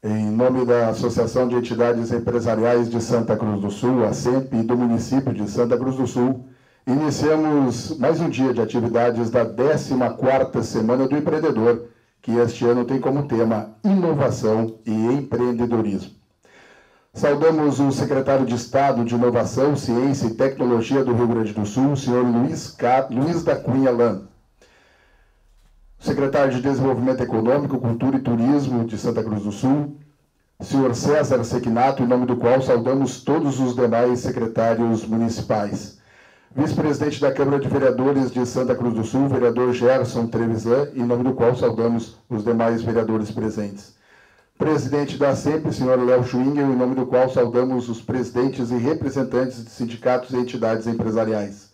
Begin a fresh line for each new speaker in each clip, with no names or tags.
Em nome da Associação de Entidades Empresariais de Santa Cruz do Sul, a SEMP, e do município de Santa Cruz do Sul, iniciamos mais um dia de atividades da 14ª Semana do Empreendedor, que este ano tem como tema Inovação e Empreendedorismo. Saudamos o secretário de Estado de Inovação, Ciência e Tecnologia do Rio Grande do Sul, o senhor Luiz da Cunha Lan. Secretário de Desenvolvimento Econômico, Cultura e Turismo de Santa Cruz do Sul, senhor César Sequinato, em nome do qual saudamos todos os demais secretários municipais. Vice-presidente da Câmara de Vereadores de Santa Cruz do Sul, vereador Gerson Trevisan, em nome do qual saudamos os demais vereadores presentes. Presidente da SEMP, senhor Léo Schwingel, em nome do qual saudamos os presidentes e representantes de sindicatos e entidades empresariais.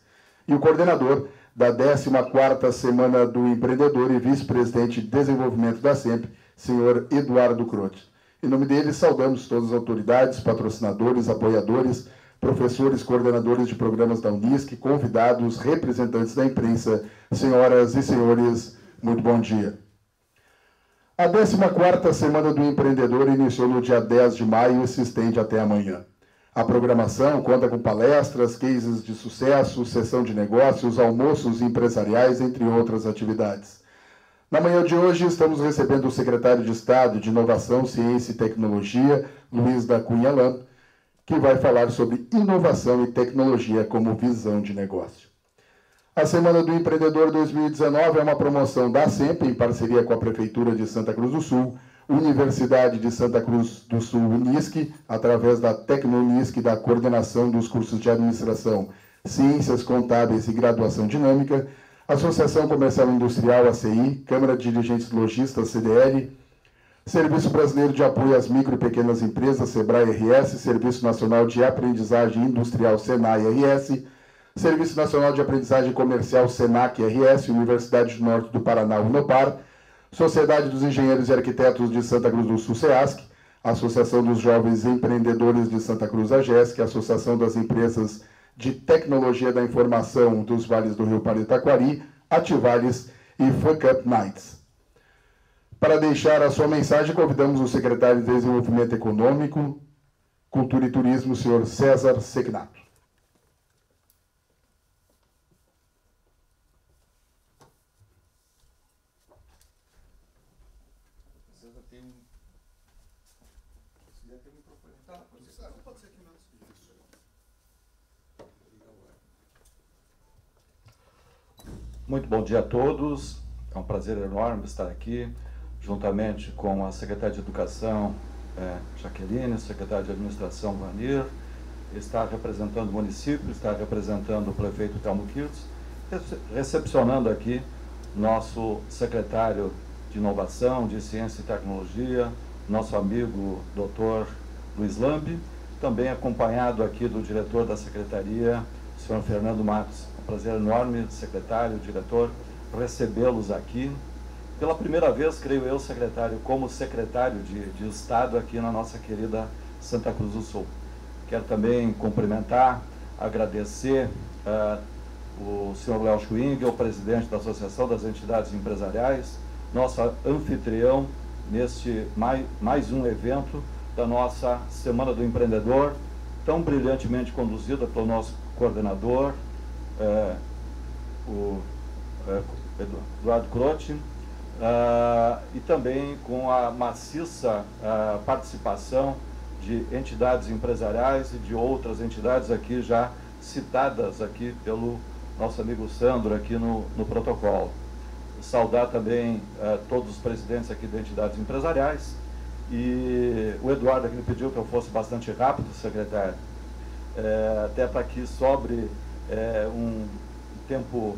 E o coordenador da 14ª Semana do Empreendedor e vice-presidente de Desenvolvimento da SEMP, senhor Eduardo Crote. Em nome dele, saudamos todas as autoridades, patrocinadores, apoiadores, professores, coordenadores de programas da Unisc, convidados, representantes da imprensa, senhoras e senhores, muito bom dia. A 14ª Semana do Empreendedor iniciou no dia 10 de maio e se estende até amanhã. A programação conta com palestras, cases de sucesso, sessão de negócios, almoços empresariais, entre outras atividades. Na manhã de hoje, estamos recebendo o secretário de Estado de Inovação, Ciência e Tecnologia, Luiz da Cunha Lan, que vai falar sobre inovação e tecnologia como visão de negócio. A Semana do Empreendedor 2019 é uma promoção da SEMP, em parceria com a Prefeitura de Santa Cruz do Sul, Universidade de Santa Cruz do Sul, Unisc, através da Tecno-Unisc, da coordenação dos cursos de Administração, Ciências Contábeis e Graduação Dinâmica, Associação Comercial e Industrial, ACI, Câmara de Dirigentes Lojistas, CDL, Serviço Brasileiro de Apoio às Micro e Pequenas Empresas, SEBRAE-RS, Serviço Nacional de Aprendizagem Industrial, SENAI-RS, Serviço Nacional de Aprendizagem Comercial, SENAC-RS, Universidade do Norte do Paraná, UNOPAR, Sociedade dos Engenheiros e Arquitetos de Santa Cruz do Sul, SEASC, Associação dos Jovens Empreendedores de Santa Cruz, AGESC, Associação das Empresas de Tecnologia da Informação dos Vales do Rio Pardo e Taquari, Ativales e Fuck Up Nights. Para deixar a sua mensagem, convidamos o secretário de Desenvolvimento Econômico, Cultura e Turismo, o senhor César Sequinato.
Muito bom dia a todos, é um prazer enorme estar aqui, juntamente com a secretária de Educação, Jaqueline, secretária de Administração, Vanir, estar representando o município, estar representando o prefeito Telmo Kirtz, recepcionando aqui nosso secretário de Inovação, de Ciência e Tecnologia, nosso amigo Dr. Luiz Lambi, também acompanhado aqui do diretor da Secretaria, o senhor Fernando Matos. Prazer enorme, secretário, diretor, recebê-los aqui. Pela primeira vez, creio eu, secretário, como secretário de Estado aqui na nossa querida Santa Cruz do Sul. Quero também cumprimentar, agradecer o senhor Léo Schwingel, presidente da Associação das Entidades Empresariais, nosso anfitrião neste mais um evento da nossa Semana do Empreendedor, tão brilhantemente conduzida pelo nosso coordenador, o Eduardo Crote, e também com a maciça participação de entidades empresariais e de outras entidades aqui já citadas aqui pelo nosso amigo Sandro aqui no protocolo. Saudar também todos os presidentes aqui de entidades empresariais, e o Eduardo aqui me pediu que eu fosse bastante rápido, secretário, até para que sobre um tempo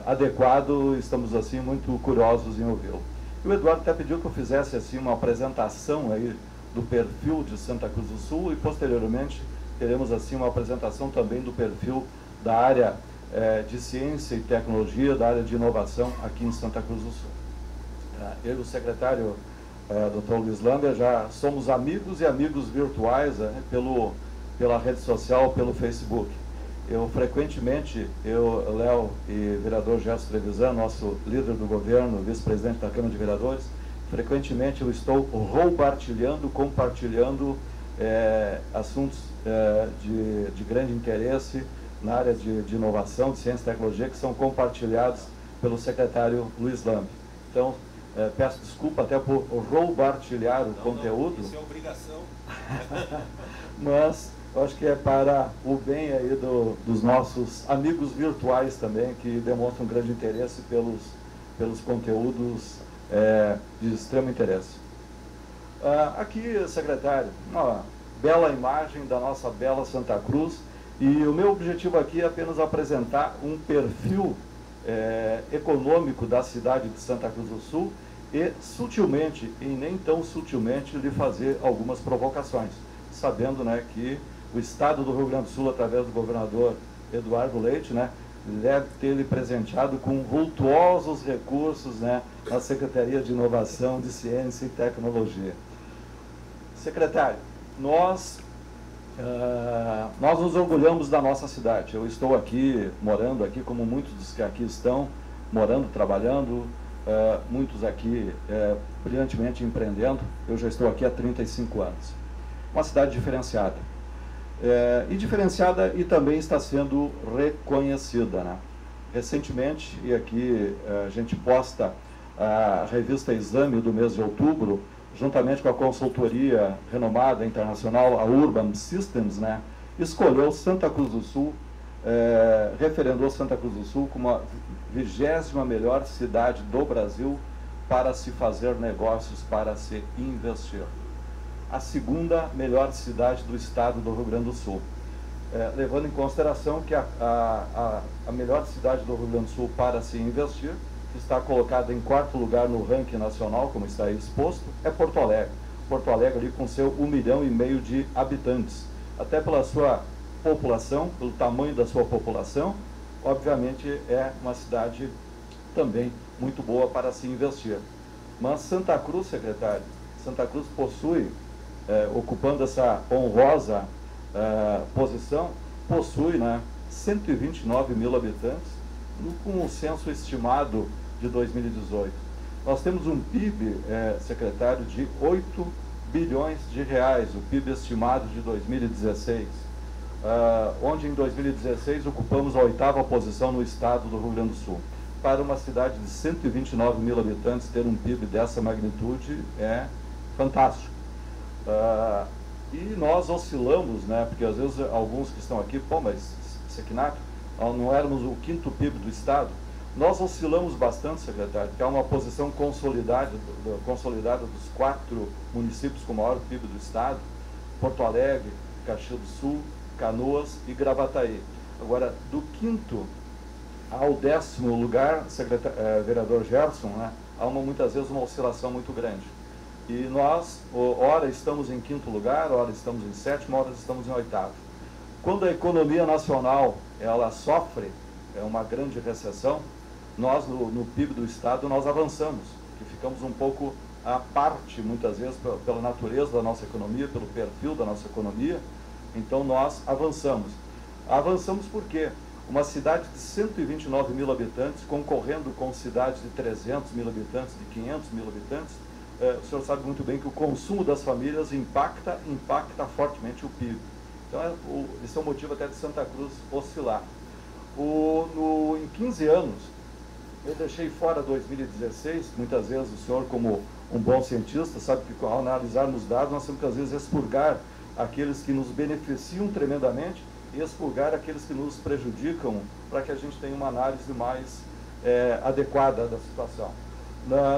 adequado, estamos assim muito curiosos em ouvi-lo. E o Eduardo até pediu que eu fizesse assim uma apresentação aí do perfil de Santa Cruz do Sul e posteriormente teremos assim uma apresentação também do perfil da área de ciência e tecnologia, da área de inovação aqui em Santa Cruz do Sul. Eu e o secretário Dr. Luiz Lander já somos amigos e amigos virtuais pela rede social, pelo Facebook. Eu frequentemente, Léo e vereador Gerson Trevisan, nosso líder do governo, vice-presidente da Câmara de Vereadores, frequentemente eu estou roubartilhando, compartilhando assuntos de grande interesse na área de inovação, de ciência e tecnologia, que são compartilhados pelo secretário Luiz Lambe. Então, peço desculpa até por roubartilhar o conteúdo.
Isso é obrigação.
Mas eu acho que é para o bem aí dos nossos amigos virtuais também, que demonstram grande interesse pelos conteúdos de extremo interesse. Aqui, secretário, uma bela imagem da nossa bela Santa Cruz, e o meu objetivo aqui é apenas apresentar um perfil econômico da cidade de Santa Cruz do Sul e sutilmente, e nem tão sutilmente, lhe fazer algumas provocações, sabendo, né, que o Estado do Rio Grande do Sul, através do governador Eduardo Leite, né, deve ter lhe presenteado com vultuosos recursos, né, na Secretaria de Inovação, de Ciência e Tecnologia. Secretário, nós nos orgulhamos da nossa cidade. Eu estou aqui, morando aqui, como muitos dos que aqui estão, morando, trabalhando, muitos aqui brilhantemente empreendendo. Eu já estou aqui há 35 anos. Uma cidade diferenciada. Diferenciada e também está sendo reconhecida, né? Recentemente, e aqui a gente posta a revista Exame do mês de outubro, juntamente com a consultoria renomada internacional, a Urban Systems, né, escolheu Santa Cruz do Sul, referendou Santa Cruz do Sul como a 20ª melhor cidade do Brasil para se fazer negócios, para se investir. A 2ª melhor cidade do estado do Rio Grande do Sul. Levando em consideração que a melhor cidade do Rio Grande do Sul para se investir, que está colocada em 4º lugar no ranking nacional, como está aí exposto, é Porto Alegre. Porto Alegre ali com seu 1,5 milhão de habitantes. Até pela sua população, pelo tamanho da sua população, obviamente é uma cidade também muito boa para se investir. Mas Santa Cruz, secretário, Santa Cruz possui, ocupando essa honrosa posição, possui, né, 129 mil habitantes, com o censo estimado de 2018. Nós temos um PIB, secretário, de 8 bilhões de reais, o PIB estimado de 2016, onde em 2016 ocupamos a 8ª posição no estado do Rio Grande do Sul. Para uma cidade de 129 mil habitantes, ter um PIB dessa magnitude é fantástico. E nós oscilamos, né, porque às vezes alguns que estão aqui, pô, mas Sequinato, não éramos o 5º PIB do estado. Nós oscilamos bastante, secretário, que é uma posição consolidada dos 4 municípios com maior PIB do estado: Porto Alegre, Caxias do Sul, Canoas e Gravataí. Agora, do 5º ao 10º lugar, vereador Gerson, né, há muitas vezes uma oscilação muito grande. E nós, ora estamos em 5º lugar, ora estamos em 7º, ora estamos em 8º. Quando a economia nacional ela sofre uma grande recessão, nós no PIB do estado nós avançamos, que ficamos um pouco à parte, muitas vezes, pela natureza da nossa economia, pelo perfil da nossa economia. Então nós avançamos. Avançamos por quê? Uma cidade de 129 mil habitantes, concorrendo com cidades de 300 mil habitantes, de 500 mil habitantes, o senhor sabe muito bem que o consumo das famílias impacta fortemente o PIB. Então, esse é o motivo até de Santa Cruz oscilar. Em 15 anos, eu deixei fora 2016, muitas vezes o senhor, como um bom cientista, sabe que ao analisarmos dados, nós temos que às vezes expurgar aqueles que nos beneficiam tremendamente e expurgar aqueles que nos prejudicam, para que a gente tenha uma análise mais adequada da situação.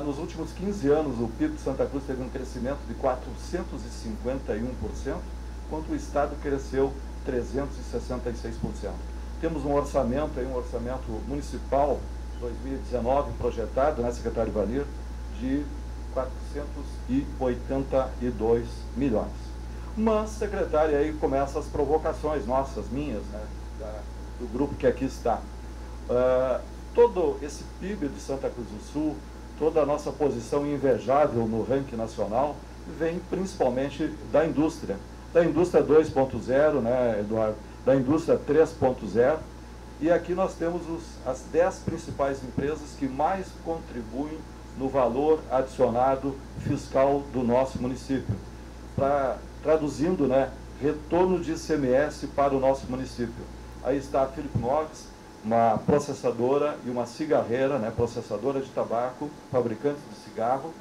Nos últimos 15 anos, o PIB de Santa Cruz teve um crescimento de 451%, enquanto o Estado cresceu 366%. Temos um orçamento municipal 2019 projetado, né, secretário Ivanir, de 482 milhões. Mas, secretário, aí começam as provocações nossas, minhas, né, do grupo que aqui está. Todo esse PIB de Santa Cruz do Sul, toda a nossa posição invejável no ranking nacional, vem principalmente da indústria 2.0, né, Eduardo, da indústria 3.0, e aqui nós temos as 10 principais empresas que mais contribuem no valor adicionado fiscal do nosso município. Traduzindo, né, retorno de ICMS para o nosso município. Aí está a Philip Morris, uma processadora e uma cigarreira, né, processadora de tabaco, fabricante de cigarro,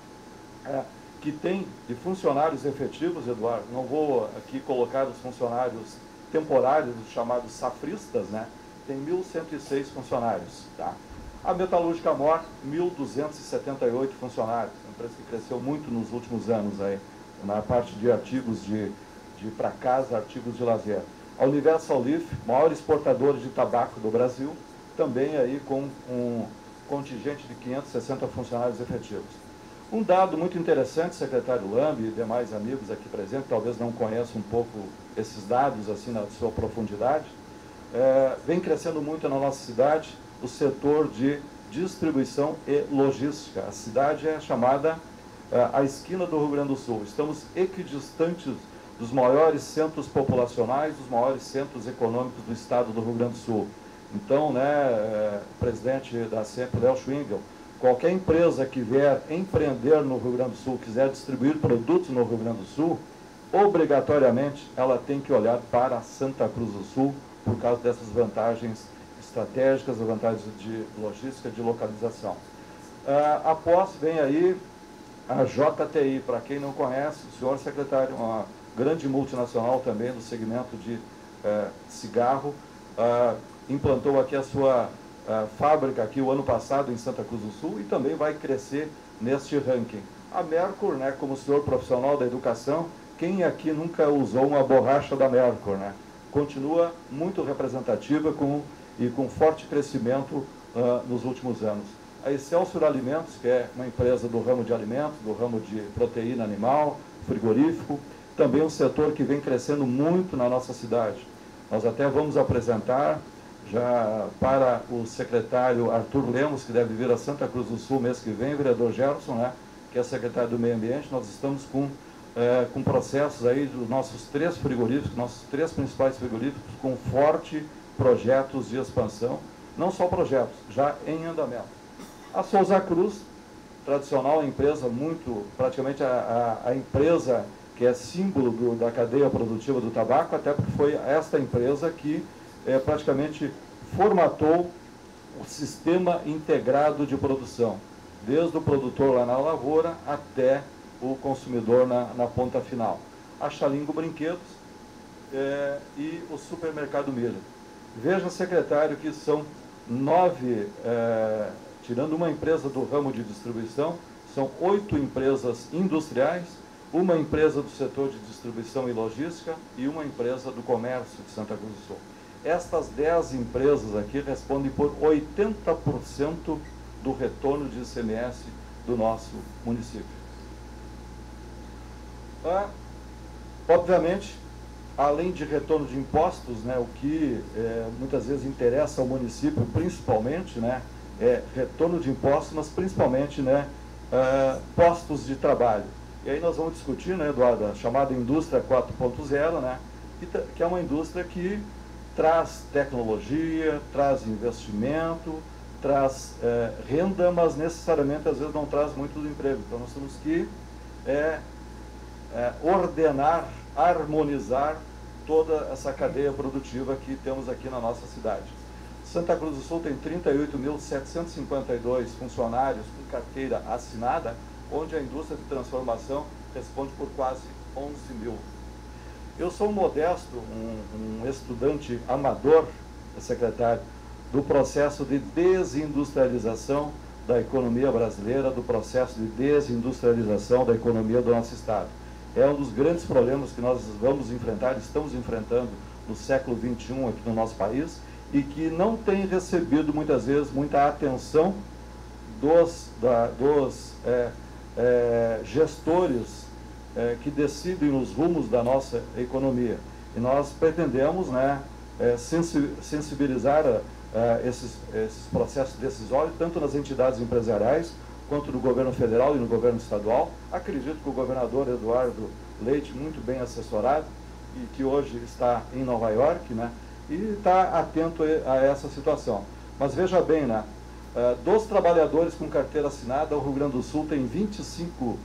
que tem de funcionários efetivos, Eduardo, não vou aqui colocar os funcionários temporários, os chamados safristas, né, tem 1.106 funcionários. Tá? A Metalúrgica Mor, 1.278 funcionários, uma empresa que cresceu muito nos últimos anos, aí, na parte de artigos de para casa, artigos de lazer. A Universal Leaf, maior exportadora de tabaco do Brasil, também aí com um contingente de 560 funcionários efetivos. Um dado muito interessante, secretário Lambi e demais amigos aqui presentes, talvez não conheçam um pouco esses dados assim na sua profundidade, vem crescendo muito na nossa cidade o setor de distribuição e logística. A cidade é chamada a esquina do Rio Grande do Sul. Estamos equidistantes dos maiores centros populacionais, dos maiores centros econômicos do estado do Rio Grande do Sul. Então, né, presidente da SEMP, Léo Schwingel, qualquer empresa que vier empreender no Rio Grande do Sul, quiser distribuir produtos no Rio Grande do Sul, obrigatoriamente ela tem que olhar para Santa Cruz do Sul, por causa dessas vantagens estratégicas, vantagens de logística, de localização. Após vem aí a JTI, para quem não conhece, o senhor secretário, uma grande multinacional também do segmento de cigarro, implantou aqui a sua fábrica aqui o ano passado em Santa Cruz do Sul e também vai crescer neste ranking. A Mercur, né, como senhor profissional da educação, quem aqui nunca usou uma borracha da Mercur, né? Continua muito representativa e com forte crescimento nos últimos anos. A Excelsior Alimentos, que é uma empresa do ramo de alimentos, do ramo de proteína animal, frigorífico, também um setor que vem crescendo muito na nossa cidade. Nós até vamos apresentar já para o secretário Arthur Lemos, que deve vir a Santa Cruz do Sul mês que vem, o vereador Gerson, né, que é secretário do Meio Ambiente. Nós estamos com processos aí dos nossos 3 frigoríficos, nossos 3 principais frigoríficos, com forte projetos de expansão, não só projetos, já em andamento. A Souza Cruz, tradicional empresa, praticamente a empresa que é símbolo da cadeia produtiva do tabaco, até porque foi esta empresa que praticamente formatou o sistema integrado de produção, desde o produtor lá na lavoura até o consumidor na ponta final. A Xalingo Brinquedos e o Supermercado Miller. Veja, secretário, que são 9, tirando uma empresa do ramo de distribuição, são 8 empresas industriais, uma empresa do setor de distribuição e logística e uma empresa do comércio de Santa Cruz do Sul. Estas 10 empresas aqui respondem por 80% do retorno de ICMS do nosso município. Obviamente, além de retorno de impostos, né, o que muitas vezes interessa ao município, principalmente, né, é retorno de impostos, mas principalmente, né, postos de trabalho. E aí nós vamos discutir, né, Eduardo, a chamada indústria 4.0, né, que é uma indústria que traz tecnologia, traz investimento, traz renda, mas necessariamente às vezes não traz muitos empregos. Então nós temos que ordenar, harmonizar toda essa cadeia produtiva que temos aqui na nossa cidade. Santa Cruz do Sul tem 38.752 funcionários com carteira assinada, onde a indústria de transformação responde por quase 11 mil. Eu sou um modesto, um estudante amador, secretário, do processo de desindustrialização da economia brasileira, do processo de desindustrialização da economia do nosso estado. É um dos grandes problemas que nós vamos enfrentar, estamos enfrentando no século XXI aqui no nosso país, e que não tem recebido muitas vezes muita atenção dos gestores que decidem os rumos da nossa economia. E nós pretendemos, né, sensibilizar esses processos decisórios, tanto nas entidades empresariais, quanto no governo federal e no governo estadual. Acredito que o governador Eduardo Leite, muito bem assessorado, e que hoje está em Nova York, né, e está atento a essa situação. Mas veja bem, né, Dos trabalhadores com carteira assinada, o Rio Grande do Sul tem 25%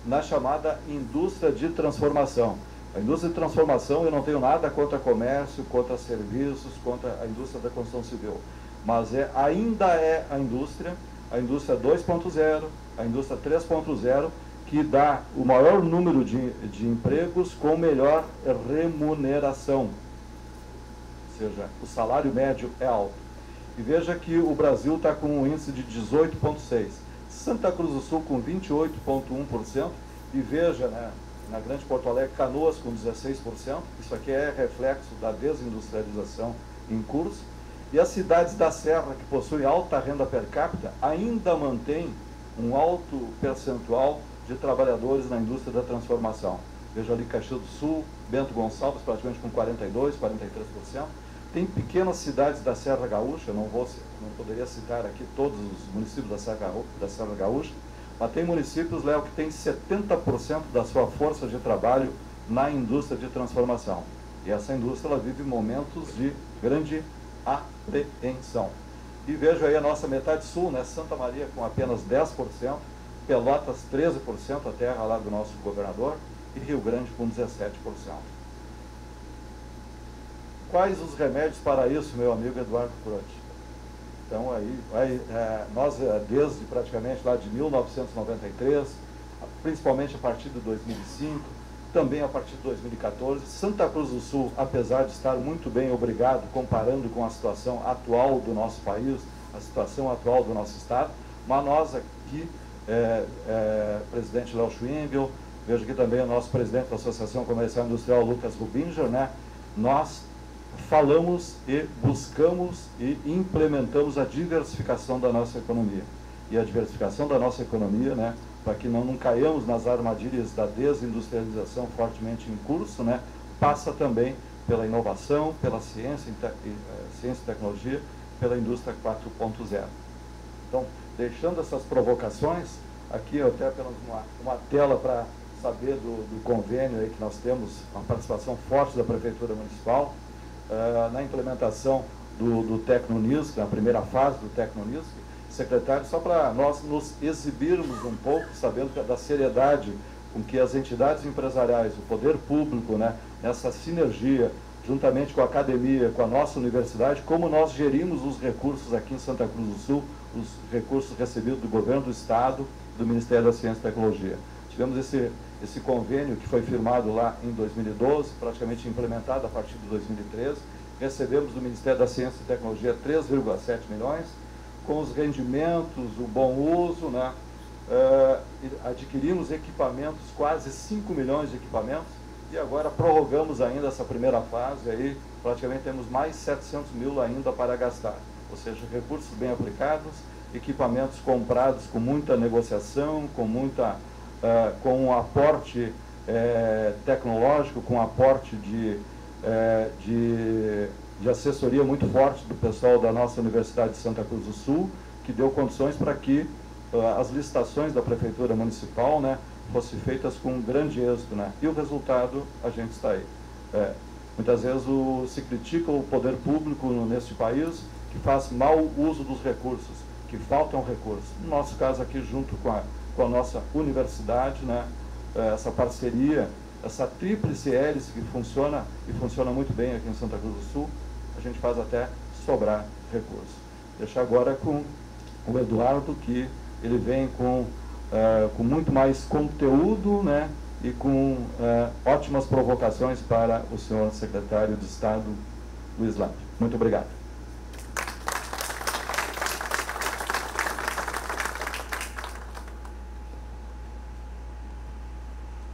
na chamada indústria de transformação. A indústria de transformação, eu não tenho nada contra comércio, contra serviços, contra a indústria da construção civil, mas ainda é a indústria 2.0, a indústria 3.0, que dá o maior número de empregos com melhor remuneração, ou seja, o salário médio é alto. E veja que o Brasil está com um índice de 18,6%, Santa Cruz do Sul com 28,1%, e veja, né, na Grande Porto Alegre, Canoas com 16%, isso aqui é reflexo da desindustrialização em curso, e as cidades da Serra, que possuem alta renda per capita, ainda mantêm um alto percentual de trabalhadores na indústria da transformação. Veja ali Caxias do Sul, Bento Gonçalves, praticamente com 42%, 43%. Tem pequenas cidades da Serra Gaúcha, não poderia citar aqui todos os municípios da Serra Gaúcha, mas tem municípios, Léo, que tem 70% da sua força de trabalho na indústria de transformação. E essa indústria ela vive momentos de grande apreensão. E vejo aí a nossa metade sul, né? Santa Maria com apenas 10%, Pelotas 13%, a terra lá do nosso governador, e Rio Grande com 17%. Quais os remédios para isso, meu amigo Eduardo Crotti? Então, nós, desde praticamente lá de 1993, principalmente a partir de 2005, também a partir de 2014, Santa Cruz do Sul, apesar de estar muito bem, obrigado, comparando com a situação atual do nosso país, a situação atual do nosso estado, mas nós aqui, presidente Léo Schwingel, vejo aqui também o nosso presidente da Associação Comercial e Industrial, Lucas Rubinger, né? Nós falamos e buscamos e implementamos a diversificação da nossa economia. E a diversificação da nossa economia, né, para que não caiamos nas armadilhas da desindustrialização fortemente em curso, né, passa também pela inovação, pela ciência e tecnologia, pela indústria 4.0. Então, deixando essas provocações, aqui eu até apenas uma tela para saber do convênio aí que nós temos, uma participação forte da Prefeitura Municipal, na implementação do Tecnonis, na primeira fase do Tecnonis. Secretário, só para nós nos exibirmos um pouco, sabendo da seriedade com que as entidades empresariais, o poder público, né, nessa sinergia, juntamente com a academia, com a nossa universidade, como nós gerimos os recursos aqui em Santa Cruz do Sul, os recursos recebidos do governo do Estado, do Ministério da Ciência e Tecnologia. Tivemos esse convênio que foi firmado lá em 2012, praticamente implementado a partir de 2013. Recebemos do Ministério da Ciência e Tecnologia 3,7 milhões, com os rendimentos, o bom uso, né? Adquirimos equipamentos, quase 5 milhões de equipamentos, e agora prorrogamos ainda essa primeira fase, aí praticamente temos mais 700 mil ainda para gastar, ou seja, recursos bem aplicados, equipamentos comprados com muita negociação, com um aporte tecnológico, com um aporte de assessoria muito forte do pessoal da nossa Universidade de Santa Cruz do Sul, que deu condições para que as licitações da Prefeitura Municipal, né, fossem feitas com um grande êxito, né? E o resultado, a gente está aí. Muitas vezes se critica o poder público neste país, que faz mau uso dos recursos, que faltam recursos. No nosso caso aqui, junto com a nossa universidade, né, essa parceria, essa tríplice hélice que funciona, e funciona muito bem aqui em Santa Cruz do Sul, a gente faz até sobrar recursos. Deixar agora com o Eduardo, que ele vem com muito mais conteúdo, né, e com ótimas provocações para o senhor secretário de Estado, Luiz Lampe. Muito obrigado.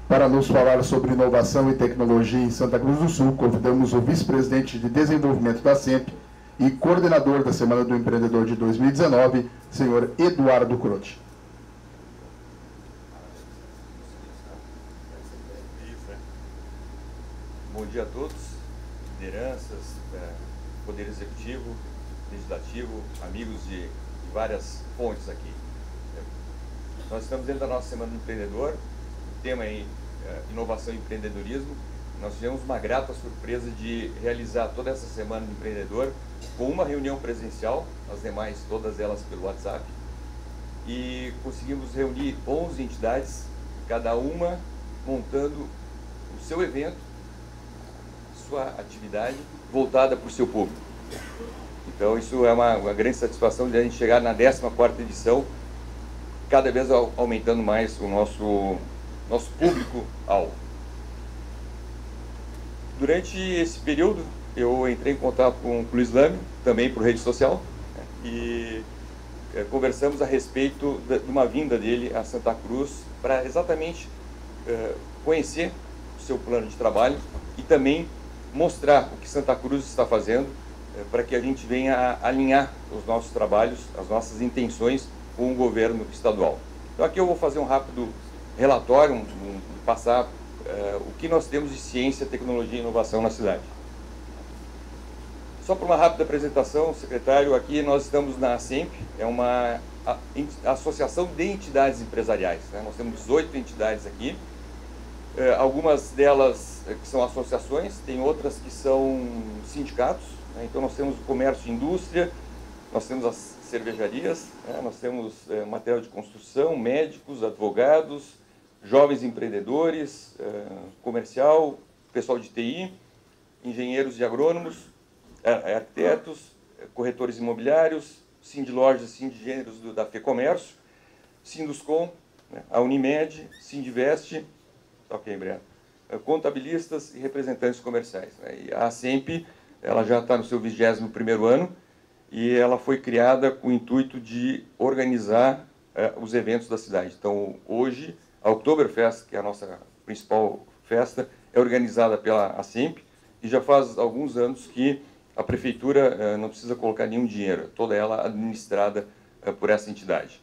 Para nos falar sobre inovação e tecnologia em Santa Cruz do Sul, convidamos o vice-presidente de desenvolvimento da SEMP e coordenador da Semana do Empreendedor de 2019, senhor Eduardo Crotti.
Bom dia a todos, lideranças, Poder Executivo, Legislativo, amigos de várias fontes aqui. Nós estamos dentro da nossa Semana do Empreendedor, o tema aí, inovação e empreendedorismo, nós tivemos uma grata surpresa de realizar toda essa Semana do Empreendedor com uma reunião presencial, as demais todas elas pelo WhatsApp, e conseguimos reunir 11 entidades, cada uma montando o seu evento, sua atividade voltada para o seu público. Então isso é uma grande satisfação de a gente chegar na 14ª edição, cada vez aumentando mais o nosso público-alvo. Durante esse período, eu entrei em contato com o Luiz Lame, também por rede social, né, e conversamos a respeito de uma vinda dele a Santa Cruz para exatamente conhecer o seu plano de trabalho e também mostrar o que Santa Cruz está fazendo para que a gente venha a alinhar os nossos trabalhos, as nossas intenções com o governo estadual. Então aqui eu vou fazer um rápido relatório, passar o que nós temos de ciência, tecnologia e inovação na cidade. Só por uma rápida apresentação, secretário, aqui nós estamos na ASEMP, é uma associação de entidades empresariais, né? Nós temos 18 entidades aqui, algumas delas que são associações, tem outras que são sindicatos, né? Então nós temos o comércio e indústria, nós temos as cervejarias, né? Nós temos material de construção, médicos, advogados, jovens empreendedores, comercial, pessoal de TI, engenheiros e agrônomos, arquitetos, corretores imobiliários, Sindlojas, Sindgêneros da FEComércio, Sinduscom, né, a Unimed, Sindvest, ok, Breno, contabilistas e representantes comerciais. Né, e a ASEMP, ela já está no seu 21º ano e ela foi criada com o intuito de organizar os eventos da cidade. Então, hoje, a Oktoberfest, que é a nossa principal festa, é organizada pela ASEMP e já faz alguns anos que a prefeitura não precisa colocar nenhum dinheiro, toda ela administrada por essa entidade.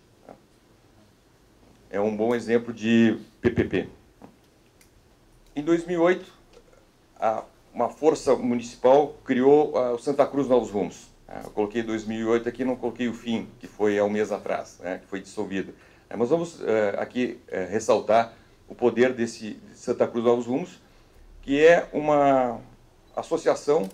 É um bom exemplo de PPP. Em 2008, uma força municipal criou o Santa Cruz Novos Rumos. Eu coloquei 2008 aqui, não coloquei o fim, que foi há um mês atrás, né, que foi dissolvido. Mas vamos aqui ressaltar o poder desse Santa Cruz Novos Rumos, que é uma associação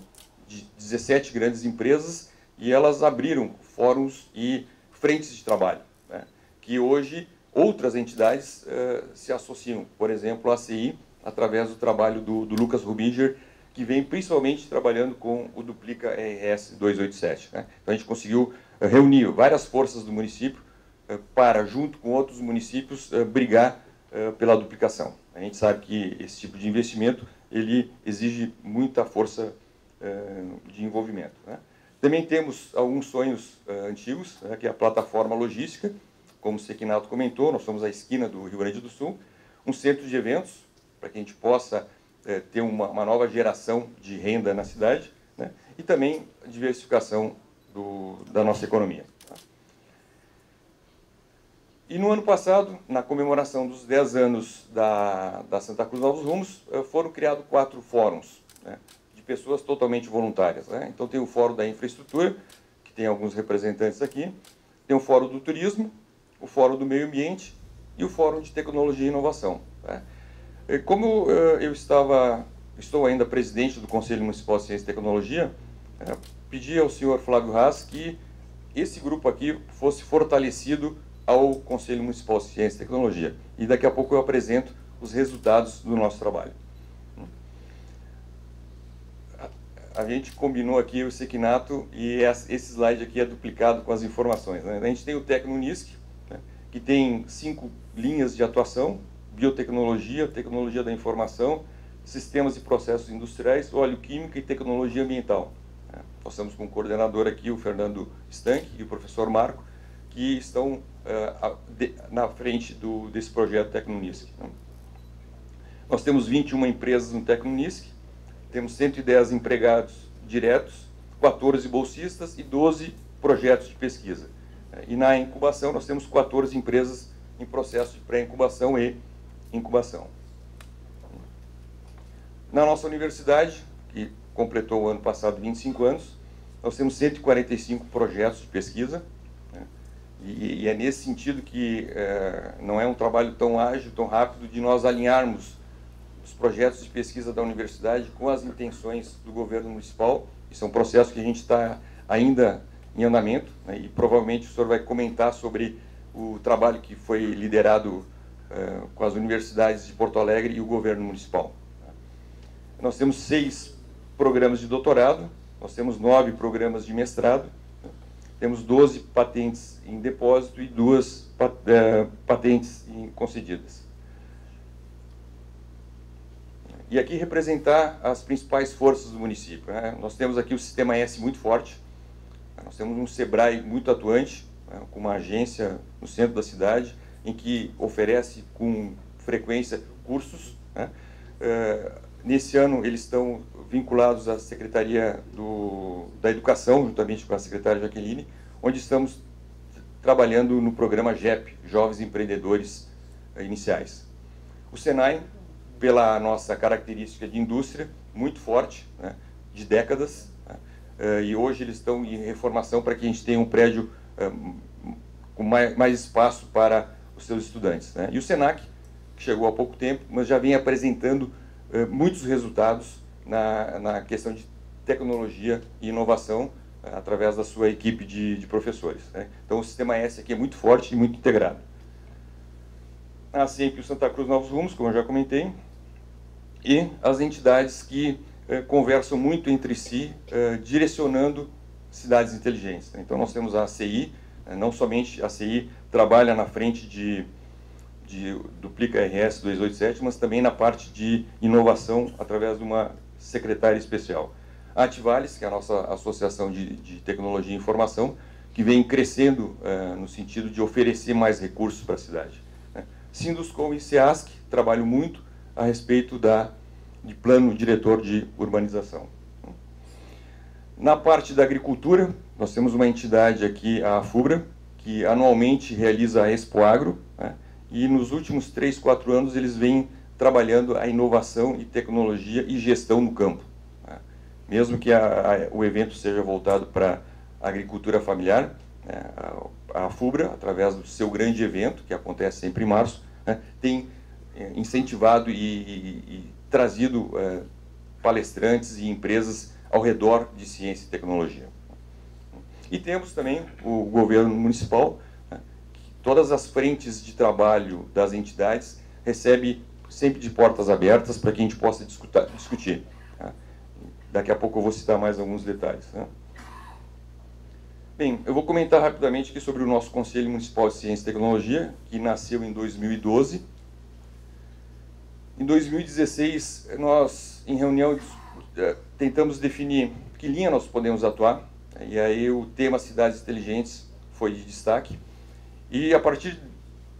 de 17 grandes empresas e elas abriram fóruns e frentes de trabalho, né, que hoje outras entidades se associam, por exemplo, a ACI, através do trabalho do Lucas Rubinger, que vem principalmente trabalhando com o Duplica RS 287. Né? Então a gente conseguiu reunir várias forças do município para, junto com outros municípios, brigar pela duplicação. A gente sabe que esse tipo de investimento ele exige muita força de envolvimento. Né? Também temos alguns sonhos antigos, né, que é a plataforma logística, como o Sequinato comentou, nós somos a esquina do Rio Grande do Sul, um centro de eventos, para que a gente possa ter uma nova geração de renda na cidade, né, e também a diversificação da nossa economia. E no ano passado, na comemoração dos 10 anos da Santa Cruz Novos Rumos, foram criados 4 fóruns, né, de pessoas totalmente voluntárias. Né? Então tem o Fórum da Infraestrutura, que tem alguns representantes aqui, tem o Fórum do Turismo, o Fórum do Meio Ambiente e o Fórum de Tecnologia e Inovação. Né? Como eu estou ainda presidente do Conselho Municipal de Ciência e Tecnologia, pedi ao senhor Flávio Haas que esse grupo aqui fosse fortalecido ao Conselho Municipal de Ciência e Tecnologia. E daqui a pouco eu apresento os resultados do nosso trabalho. A gente combinou aqui o Sequinato e esse slide aqui é duplicado com as informações. Né? A gente tem o Tecnonisc, né, que tem 5 linhas de atuação: biotecnologia, tecnologia da informação, sistemas e processos industriais, óleo químico e tecnologia ambiental. Nós estamos com o coordenador aqui, o Fernando Stank, e o professor Marco, que estão na frente desse projeto Tecnonisc. Nós temos 21 empresas no Tecnonisc, temos 110 empregados diretos, 14 bolsistas e 12 projetos de pesquisa. E na incubação nós temos 14 empresas em processo de pré-incubação e incubação. Na nossa universidade, que completou o ano passado 25 anos, nós temos 145 projetos de pesquisa, né? E é nesse sentido que não é um trabalho tão ágil, tão rápido, de nós alinharmos dos projetos de pesquisa da universidade com as intenções do governo municipal. Isso é um processo que a gente está ainda em andamento, né, e provavelmente o senhor vai comentar sobre o trabalho que foi liderado com as universidades de Porto Alegre e o governo municipal. Nós temos 6 programas de doutorado, nós temos 9 programas de mestrado, temos 12 patentes em depósito e 2 patentes concedidas. E aqui representar as principais forças do município, né? Nós temos aqui o Sistema S muito forte, nós temos um SEBRAE muito atuante, né, com uma agência no centro da cidade, em que oferece com frequência cursos, né? Nesse ano eles estão vinculados à Secretaria da Educação, juntamente com a secretária Jaqueline, onde estamos trabalhando no programa JEP, Jovens Empreendedores Iniciais. O Senai, pela nossa característica de indústria, muito forte, né, de décadas, né, e hoje eles estão em reformação para que a gente tenha um prédio com mais espaço para os seus estudantes, né. E o SENAC, que chegou há pouco tempo, mas já vem apresentando muitos resultados na questão de tecnologia e inovação, através da sua equipe de professores, né. Então o Sistema S aqui é muito forte e muito integrado. A SEMP e o Santa Cruz Novos Rumos, como eu já comentei, e as entidades que conversam muito entre si, direcionando cidades inteligentes. Então nós temos a ACI, não somente a ACI trabalha na frente do Plica RS 287, mas também na parte de inovação através de uma secretária especial. A Ativales, que é a nossa associação de tecnologia e informação, que vem crescendo no sentido de oferecer mais recursos para a cidade. Sinduscom e SEASC trabalham muito a respeito de plano diretor de urbanização. Na parte da agricultura, nós temos uma entidade aqui, a FUBRA, que anualmente realiza a Expo Agro, né, e nos últimos 3, 4 anos eles vêm trabalhando a inovação e tecnologia e gestão no campo. Né. Mesmo que o evento seja voltado para a agricultura familiar, né, a FUBRA, através do seu grande evento, que acontece sempre em março, né, tem incentivado e trazido palestrantes e empresas ao redor de ciência e tecnologia. E temos também o governo municipal, né, que todas as frentes de trabalho das entidades recebe sempre de portas abertas para que a gente possa discutir. Tá? Daqui a pouco eu vou citar mais alguns detalhes. Né? Bem, eu vou comentar rapidamente aqui sobre o nosso Conselho Municipal de Ciência e Tecnologia, que nasceu em 2012. Em 2016, nós, em reunião, tentamos definir que linha nós podemos atuar, e aí o tema Cidades Inteligentes foi de destaque. E a partir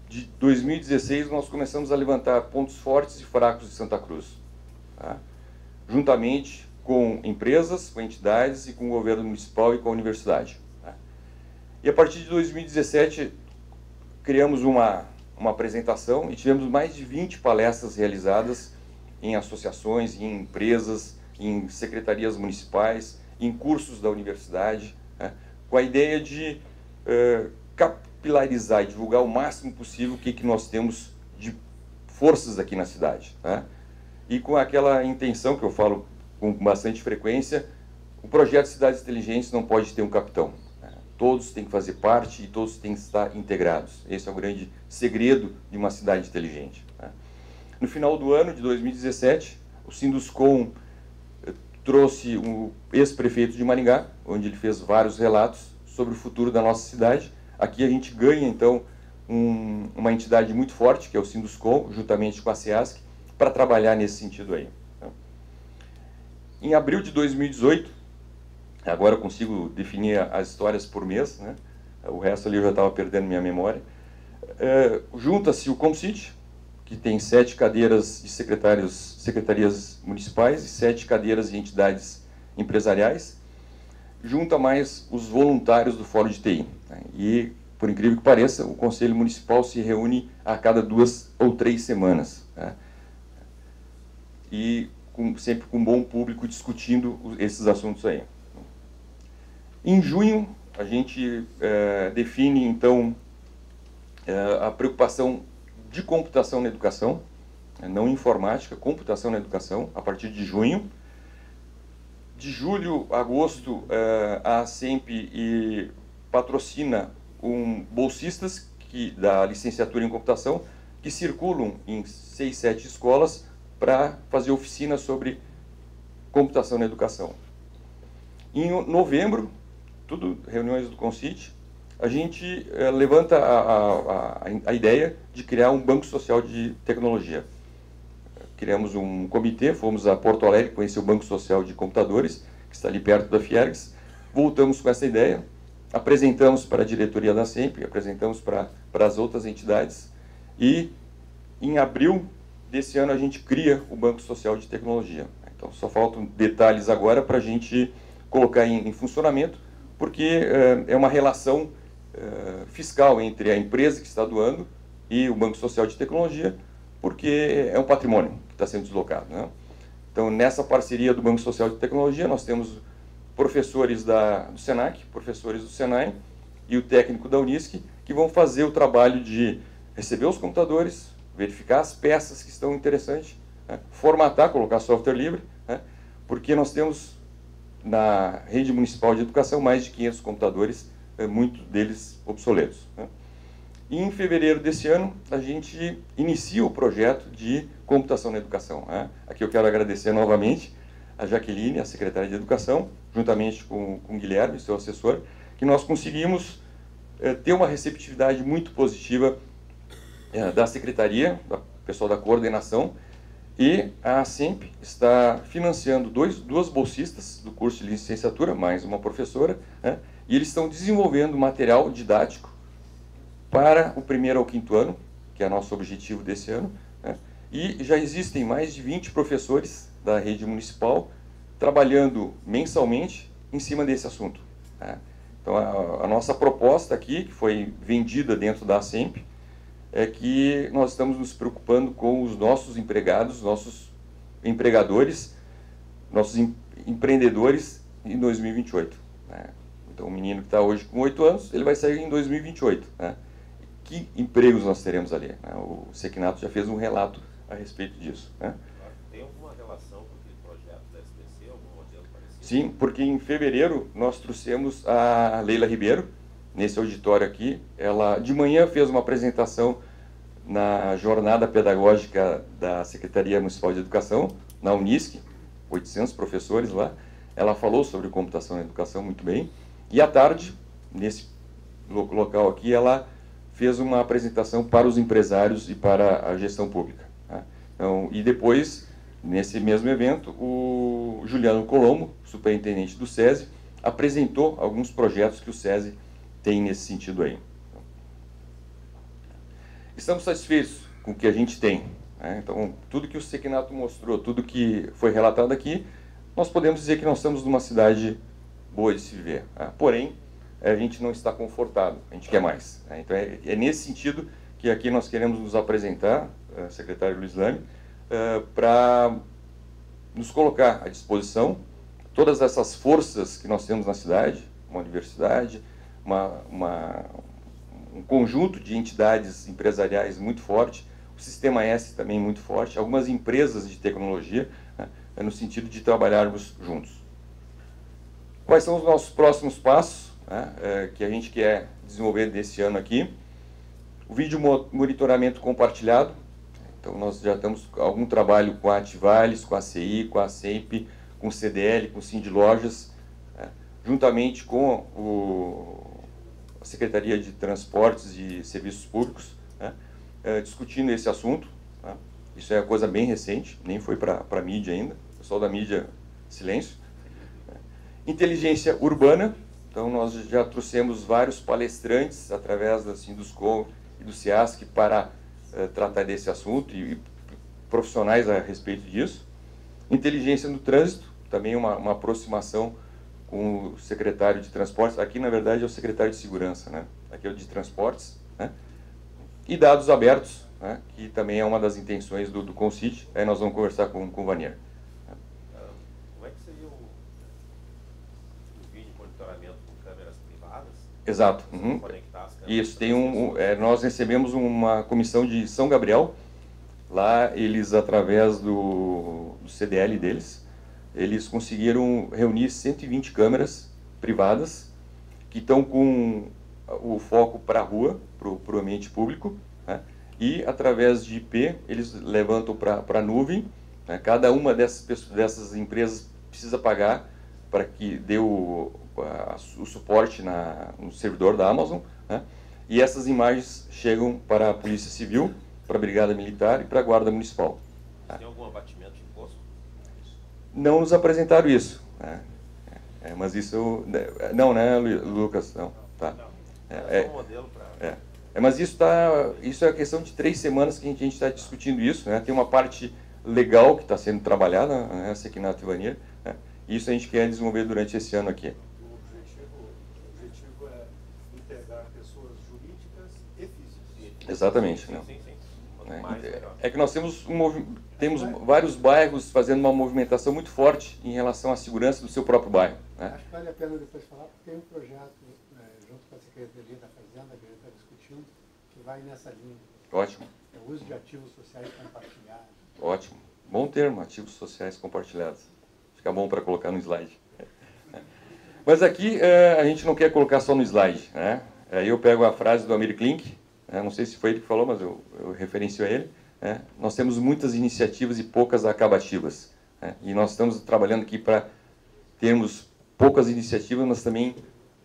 de 2016, nós começamos a levantar pontos fortes e fracos de Santa Cruz, tá? Juntamente com empresas, com entidades e com o governo municipal e com a universidade. Tá? E a partir de 2017, criamos uma apresentação e tivemos mais de 20 palestras realizadas em associações, em empresas, em secretarias municipais, em cursos da universidade, né, com a ideia de capilarizar e divulgar o máximo possível o que nós temos de forças aqui na cidade. Tá? E com aquela intenção que eu falo com bastante frequência, o projeto Cidades Inteligentes não pode ter um capitão. Todos têm que fazer parte e todos têm que estar integrados. Esse é o grande segredo de uma cidade inteligente. No final do ano de 2017, o Sinduscom trouxe o ex-prefeito de Maringá, onde ele fez vários relatos sobre o futuro da nossa cidade. Aqui a gente ganha, então, uma entidade muito forte, que é o Sinduscom, juntamente com a SEASC, para trabalhar nesse sentido aí. Em abril de 2018, agora eu consigo definir as histórias por mês, né? O resto ali eu já estava perdendo minha memória. Junta-se o Comcit, que tem 7 cadeiras de secretarias municipais e 7 cadeiras de entidades empresariais, junta mais os voluntários do Fórum de TI. Né? E, por incrível que pareça, o Conselho Municipal se reúne a cada 2 ou 3 semanas. Né? E sempre com um bom público discutindo esses assuntos aí. Em junho, a gente define, então, a preocupação de computação na educação, não informática, computação na educação, a partir de junho. De julho a agosto, a SEMP patrocina bolsistas da licenciatura em computação que circulam em 6, 7 escolas para fazer oficina sobre computação na educação. Em novembro, tudo reuniões do CONCIT, a gente levanta a ideia de criar um banco social de tecnologia. Criamos um comitê, fomos a Porto Alegre conhecer o Banco Social de Computadores, que está ali perto da Fiergs, voltamos com essa ideia, apresentamos para a diretoria da SEMP, apresentamos para as outras entidades, e em abril desse ano a gente cria o Banco Social de Tecnologia. Então só faltam detalhes agora para a gente colocar em funcionamento, porque é uma relação fiscal entre a empresa que está doando e o Banco Social de Tecnologia, porque é um patrimônio que está sendo deslocado, né? Então, nessa parceria do Banco Social de Tecnologia, nós temos professores do SENAC, professores do SENAI e o técnico da Unisc, que vão fazer o trabalho de receber os computadores, verificar as peças que estão interessantes, né? Formatar, colocar software livre, né? Porque nós temos na rede municipal de educação mais de 500 computadores, muitos deles obsoletos, né? E em fevereiro desse ano, a gente inicia o projeto de computação na educação, né? Aqui eu quero agradecer novamente a Jaqueline, a secretária de Educação, juntamente com o Guilherme, seu assessor, que nós conseguimos ter uma receptividade muito positiva da secretaria, do pessoal da coordenação, e a SEMP está financiando duas bolsistas do curso de licenciatura, mais uma professora, né? E eles estão desenvolvendo material didático para o 1º ao 5º ano, que é nosso objetivo desse ano, né? E já existem mais de 20 professores da rede municipal trabalhando mensalmente em cima desse assunto, né? Então, a nossa proposta aqui, que foi vendida dentro da SEMP, é que nós estamos nos preocupando com os nossos empregados, nossos empregadores, nossos empreendedores em 2028, né? Então, o menino que está hoje com 8 anos, ele vai sair em 2028, né? Que empregos nós teremos ali, né? O Sequinato já fez um relato a respeito disso, né?
Tem alguma relação com aquele projeto da SBC, algum modelo parecido?
Sim, porque em fevereiro nós trouxemos a Leila Ribeiro, nesse auditório aqui. Ela de manhã fez uma apresentação na jornada pedagógica da Secretaria Municipal de Educação, na Unisc, 800 professores lá. Ela falou sobre computação na educação muito bem. E à tarde, nesse local aqui, ela fez uma apresentação para os empresários e para a gestão pública, tá? Então, e depois, nesse mesmo evento, o Juliano Colombo, superintendente do SESI, apresentou alguns projetos que o SESI tem nesse sentido aí. Estamos satisfeitos com o que a gente tem, né? Então, tudo que o Sequinato mostrou, tudo que foi relatado aqui, nós podemos dizer que nós estamos numa cidade boa de se viver, tá? Porém, a gente não está confortável, a gente quer mais, né? Então, é nesse sentido que aqui nós queremos nos apresentar, secretário Luiz Lame, para nos colocar à disposição todas essas forças que nós temos na cidade, uma universidade, um conjunto de entidades empresariais muito forte, o Sistema S também muito forte, algumas empresas de tecnologia, né, no sentido de trabalharmos juntos. Quais são os nossos próximos passos, né, que a gente quer desenvolver desse ano aqui? O vídeo monitoramento compartilhado. Então, nós já temos algum trabalho com a Ativales, com a CI, com a SEMP, com o CDL, com o Sind Lojas, né, juntamente com a Secretaria de Transportes e Serviços Públicos, né, discutindo esse assunto, né. Isso é coisa bem recente, nem foi para a mídia ainda, o pessoal da mídia, silêncio. Inteligência urbana. Então, nós já trouxemos vários palestrantes através da Sinduscom e do CIASC para tratar desse assunto e profissionais a respeito disso. Inteligência no trânsito, também uma aproximação com o secretário de transportes. Aqui, na verdade, é o secretário de segurança, né? Aqui é o de transportes, né? E dados abertos, né? Que também é uma das intenções do CONCIT. Aí nós vamos conversar com o Vanier.
Como é que seria o vídeo monitoramento com câmeras privadas?
Exato. Uhum.
Conectar as câmeras.
Isso, nós recebemos uma comissão de São Gabriel Lá, eles, através do CDL deles, eles conseguiram reunir 120 câmeras privadas que estão com o foco para a rua, para o ambiente público, né? E, através de IP, eles levantam para a nuvem, né? Cada uma dessas empresas precisa pagar para que dê o suporte no servidor da Amazon, né? E essas imagens chegam para a Polícia Civil, para a Brigada Militar e para a Guarda Municipal.
Tem algum abatimento de imposto?
Não nos apresentaram isso, né? Mas isso... Não, né, Lucas? Não. Tá.
É um modelo para...
Mas isso é questão de 3 semanas que a gente está discutindo isso, né? Tem uma parte legal que está sendo trabalhada, né, Sequinato e Vanier, né? E isso a gente quer desenvolver durante esse ano aqui.
O objetivo é integrar pessoas jurídicas e físicas.
Exatamente.
Sim,
Não.
sim.
Né?
Mais, melhor.
É que nós temos vários bairros fazendo uma movimentação muito forte em relação à segurança do seu próprio bairro, né?
Acho que vale a pena depois falar, porque tem um projeto junto com a Secretaria da Fazenda, que a gente está discutindo, que vai nessa linha.
Ótimo.
É o uso de ativos sociais compartilhados.
Ótimo. Bom termo, ativos sociais compartilhados. Fica bom para colocar no slide. Mas aqui a gente não quer colocar só no slide, né? Aí eu pego a frase do Amir Klink, né? Não sei se foi ele que falou, mas eu referencio a ele, né? Nós temos muitas iniciativas e poucas acabativas, né? E nós estamos trabalhando aqui para termos poucas iniciativas, mas também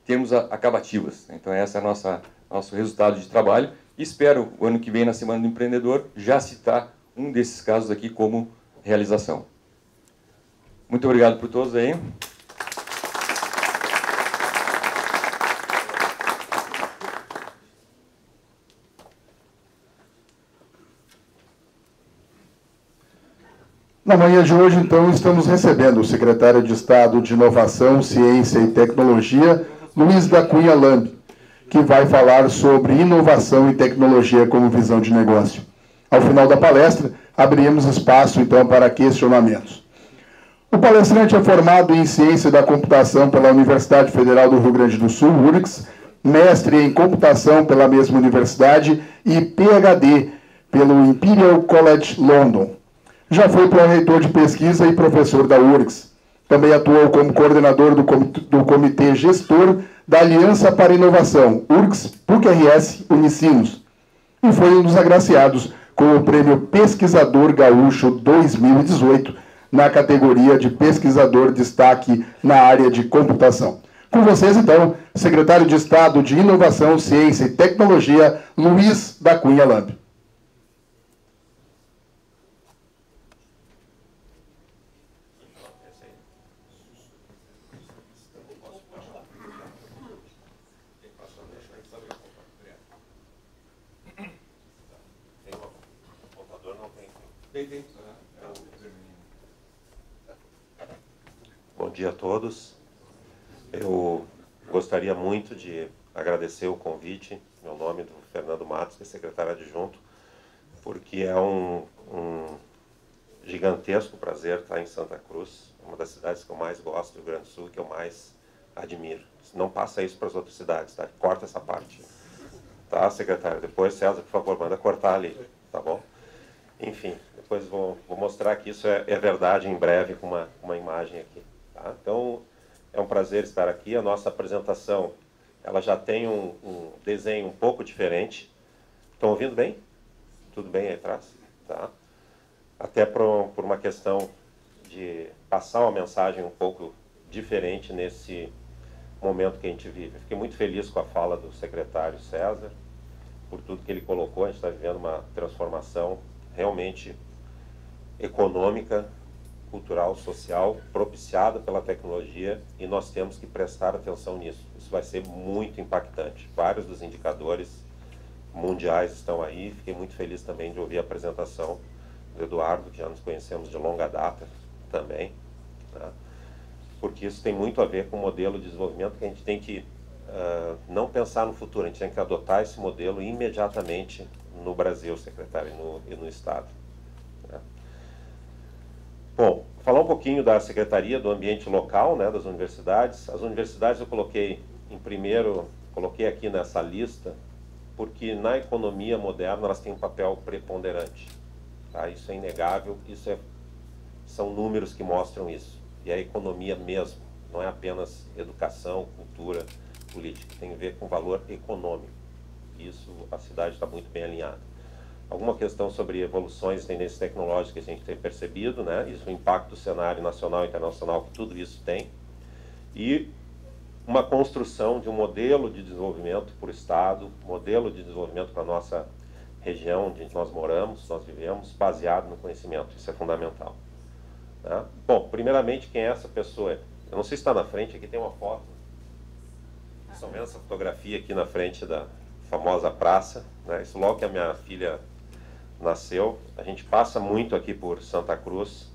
termos acabativas. Então esse é nosso resultado de trabalho. E espero, o ano que vem, na Semana do Empreendedor, já citar um desses casos aqui como realização. Muito obrigado por todos aí.
Na manhã de hoje, então, estamos recebendo o secretário de Estado de Inovação, Ciência e Tecnologia, Luiz da Cunha Lambe, que vai falar sobre inovação e tecnologia como visão de negócio. Ao final da palestra, abriremos espaço, então, para questionamentos. O palestrante é formado em Ciência da Computação pela Universidade Federal do Rio Grande do Sul, URGS, mestre em Computação pela mesma universidade e PhD pelo Imperial College London. Já foi pró-reitor de pesquisa e professor da URGS. Também atuou como coordenador do Comitê Gestor da Aliança para a Inovação, URGS, PUC-RS, Unicinos. E foi um dos agraciados com o Prêmio Pesquisador Gaúcho 2018, na categoria de Pesquisador Destaque na área de computação. Com vocês, então, secretário de Estado de Inovação, Ciência e Tecnologia, Luiz da Cunha Lambe.
Bom dia a todos. Eu gostaria muito de agradecer o convite, meu nome é do Fernando Matos, que é secretário adjunto, porque é um gigantesco prazer estar em Santa Cruz, uma das cidades que eu mais gosto do Rio Grande do Sul, que eu mais admiro. Não passa isso para as outras cidades, tá? Corta essa parte. Tá, secretário? Depois, César, por favor, manda cortar ali, tá bom? Enfim, depois vou mostrar que isso é verdade em breve com uma imagem aqui. Tá? Então, é um prazer estar aqui. A nossa apresentação, ela já tem um desenho um pouco diferente. Estão ouvindo bem? Tudo bem aí atrás? Tá? Até por uma questão de passar uma mensagem um pouco diferente nesse momento que a gente vive. Fiquei muito feliz com a fala do secretário César, por tudo que ele colocou. A gente está vivendo uma transformação realmente econômica, cultural, social, propiciada pela tecnologia, e nós temos que prestar atenção nisso. Isso vai ser muito impactante. Vários dos indicadores mundiais estão aí. Fiquei muito feliz também de ouvir a apresentação do Eduardo, que já nos conhecemos de longa data também, né? Porque isso tem muito a ver com o modelo de desenvolvimento que a gente tem que não pensar no futuro, a gente tem que adotar esse modelo imediatamente no Brasil, secretário, e no Estado. Né? Bom, falar um pouquinho da Secretaria do Ambiente Local, né, das universidades. As universidades eu coloquei aqui nessa lista, porque na economia moderna elas têm um papel preponderante. Tá? Isso é inegável, são números que mostram isso. E a economia mesmo, não é apenas educação, cultura, política, tem a ver com valor econômico. Isso a cidade está muito bem alinhada. Alguma questão sobre evoluções e tendências tecnológicas que a gente tem percebido, né? Isso, o impacto do cenário nacional e internacional que tudo isso tem. E uma construção de um modelo de desenvolvimento por Estado, modelo de desenvolvimento para a nossa região onde nós moramos, nós vivemos, baseado no conhecimento. Isso é fundamental. Né? Bom, primeiramente, quem é essa pessoa? Eu não sei se está na frente, aqui tem uma foto. Estão vendo essa fotografia aqui na frente da famosa praça, né? Isso logo que a minha filha nasceu. A gente passa muito aqui por Santa Cruz,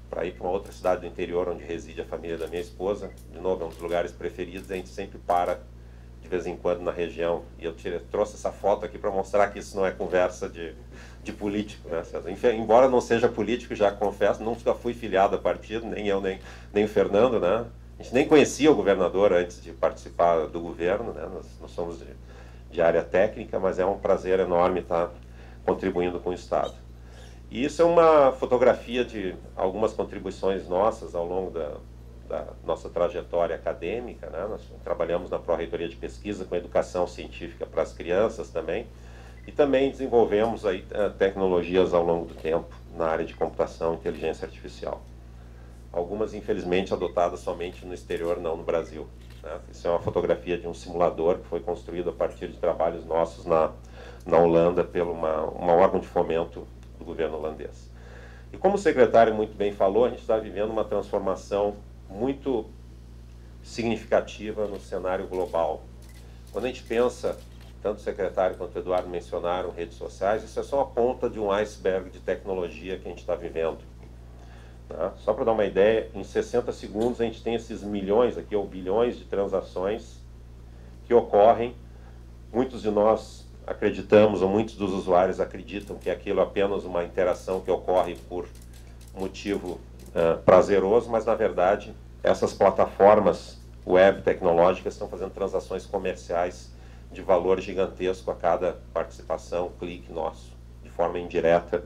para ir para uma outra cidade do interior, onde reside a família da minha esposa. De novo, é um dos lugares preferidos, a gente sempre para de vez em quando na região. E eu trouxe essa foto aqui para mostrar que isso não é conversa de político, né? Embora não seja político, já confesso, nunca fui filiado a partido, nem eu, nem o Fernando, né? A gente nem conhecia o governador antes de participar do governo, né? Nós somos de área técnica, mas é um prazer enorme estar contribuindo com o Estado. E isso é uma fotografia de algumas contribuições nossas ao longo da nossa trajetória acadêmica, né? Nós trabalhamos na Pró-Reitoria de Pesquisa com educação científica para as crianças também, e também desenvolvemos aí tecnologias ao longo do tempo na área de computação e inteligência artificial. Algumas, infelizmente, adotadas somente no exterior, não no Brasil. Né? Isso é uma fotografia de um simulador que foi construído a partir de trabalhos nossos na Holanda pelo uma órgão de fomento do governo holandês. E como o secretário muito bem falou, a gente está vivendo uma transformação muito significativa no cenário global. Quando a gente pensa, tanto o secretário quanto o Eduardo mencionaram redes sociais, isso é só a ponta de um iceberg de tecnologia que a gente está vivendo. Tá? Só para dar uma ideia, em 60 segundos a gente tem esses milhões aqui, ou bilhões de transações que ocorrem. Muitos de nós acreditamos, ou muitos dos usuários acreditam que aquilo é apenas uma interação que ocorre por motivo prazeroso, mas na verdade essas plataformas web tecnológicas estão fazendo transações comerciais de valor gigantesco a cada participação, clique nosso, de forma indireta,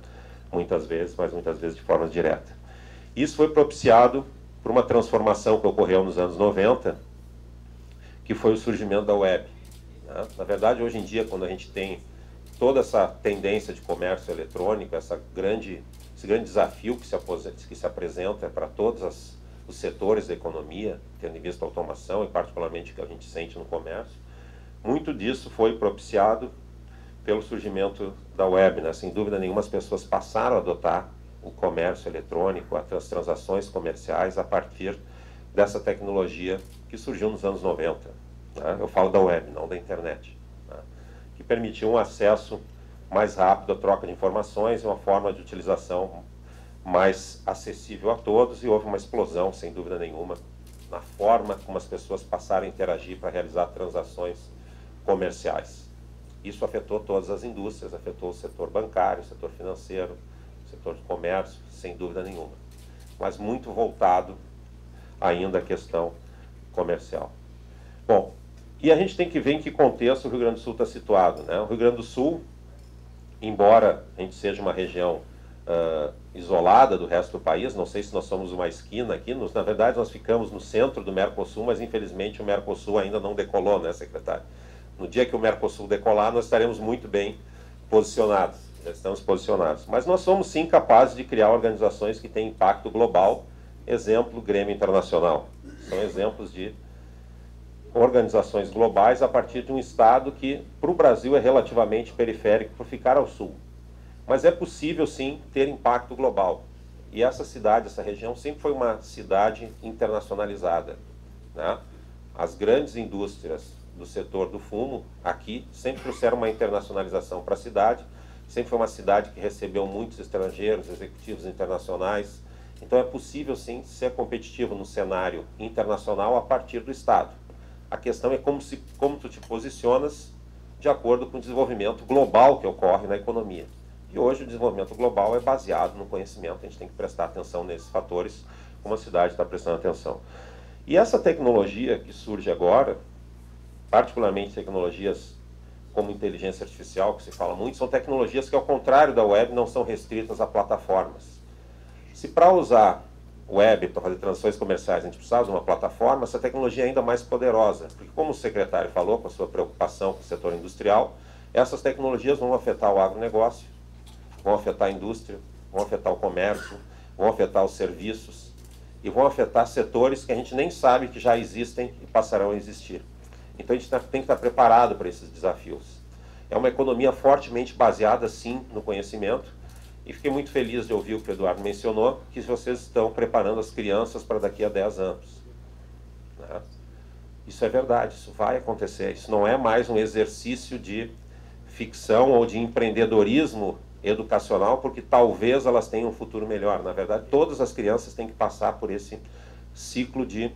muitas vezes, mas muitas vezes de forma direta. Isso foi propiciado por uma transformação que ocorreu nos anos 90, que foi o surgimento da web. Né? Na verdade, hoje em dia, quando a gente tem toda essa tendência de comércio eletrônico, esse grande desafio que se apresenta para todos os setores da economia, tendo em vista a automação e particularmente o que a gente sente no comércio, muito disso foi propiciado pelo surgimento da web. Né? Sem dúvida nenhuma, as pessoas passaram a adotar o comércio eletrônico, as transações comerciais a partir dessa tecnologia que surgiu nos anos 90. Né? Eu falo da web, não da internet. Né? Que permitiu um acesso mais rápido à troca de informações e uma forma de utilização mais acessível a todos, e houve uma explosão, sem dúvida nenhuma, na forma como as pessoas passaram a interagir para realizar transações comerciais. Isso afetou todas as indústrias, afetou o setor bancário, o setor financeiro, o setor de comércio, sem dúvida nenhuma. Mas muito voltado ainda à questão comercial. Bom, e a gente tem que ver em que contexto o Rio Grande do Sul está situado. Né? O Rio Grande do Sul, embora a gente seja uma região isolada do resto do país, não sei se nós somos uma esquina aqui, na verdade nós ficamos no centro do Mercosul, mas infelizmente o Mercosul ainda não decolou, né, secretário? No dia que o Mercosul decolar, nós estaremos muito bem posicionados, já estamos posicionados. Mas nós somos sim capazes de criar organizações que têm impacto global, exemplo, Grêmio Internacional. São exemplos de organizações globais a partir de um estado que, para o Brasil, é relativamente periférico por ficar ao sul. Mas é possível, sim, ter impacto global. E essa cidade, essa região, sempre foi uma cidade internacionalizada. Né? As grandes indústrias do setor do fumo, aqui, sempre trouxeram uma internacionalização para a cidade. Sempre foi uma cidade que recebeu muitos estrangeiros, executivos internacionais. Então é possível, sim, ser competitivo no cenário internacional a partir do Estado. A questão é como tu te posicionas de acordo com o desenvolvimento global que ocorre na economia. E hoje o desenvolvimento global é baseado no conhecimento, a gente tem que prestar atenção nesses fatores, como a cidade está prestando atenção. E essa tecnologia que surge agora, particularmente tecnologias como inteligência artificial, que se fala muito, são tecnologias que, ao contrário da web, não são restritas a plataformas. Se para usar web, para fazer transações comerciais, a gente precisava de uma plataforma, essa tecnologia é ainda mais poderosa. Porque, como o secretário falou, com a sua preocupação com o setor industrial, essas tecnologias vão afetar o agronegócio, vão afetar a indústria, vão afetar o comércio, vão afetar os serviços e vão afetar setores que a gente nem sabe que já existem e passarão a existir. Então a gente tem que estar preparado para esses desafios. É uma economia fortemente baseada, sim, no conhecimento. E fiquei muito feliz de ouvir o que o Eduardo mencionou, que vocês estão preparando as crianças para daqui a 10 anos. Né? Isso é verdade, isso vai acontecer. Isso não é mais um exercício de ficção ou de empreendedorismo educacional, porque talvez elas tenham um futuro melhor. Na verdade, todas as crianças têm que passar por esse ciclo de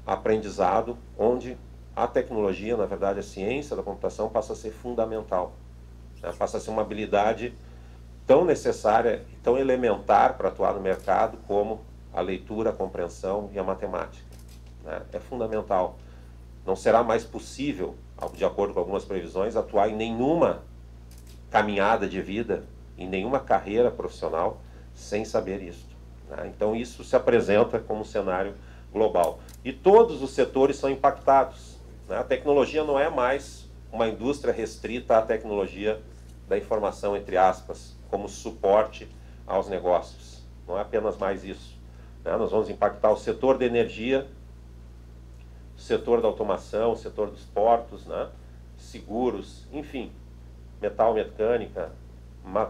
aprendizado, onde a tecnologia, na verdade, a ciência da computação passa a ser fundamental. Né? Passa a ser uma habilidade tão necessária e tão elementar para atuar no mercado como a leitura, a compreensão e a matemática. Né? É fundamental. Não será mais possível, de acordo com algumas previsões, atuar em nenhuma caminhada de vida, em nenhuma carreira profissional, sem saber isso. Né? Então isso se apresenta como um cenário global. E todos os setores são impactados. Né? A tecnologia não é mais uma indústria restrita à tecnologia da informação, entre aspas, como suporte aos negócios. Não é apenas mais isso. Né? Nós vamos impactar o setor da energia, o setor da automação, o setor dos portos, né? Seguros, enfim, metal mecânica,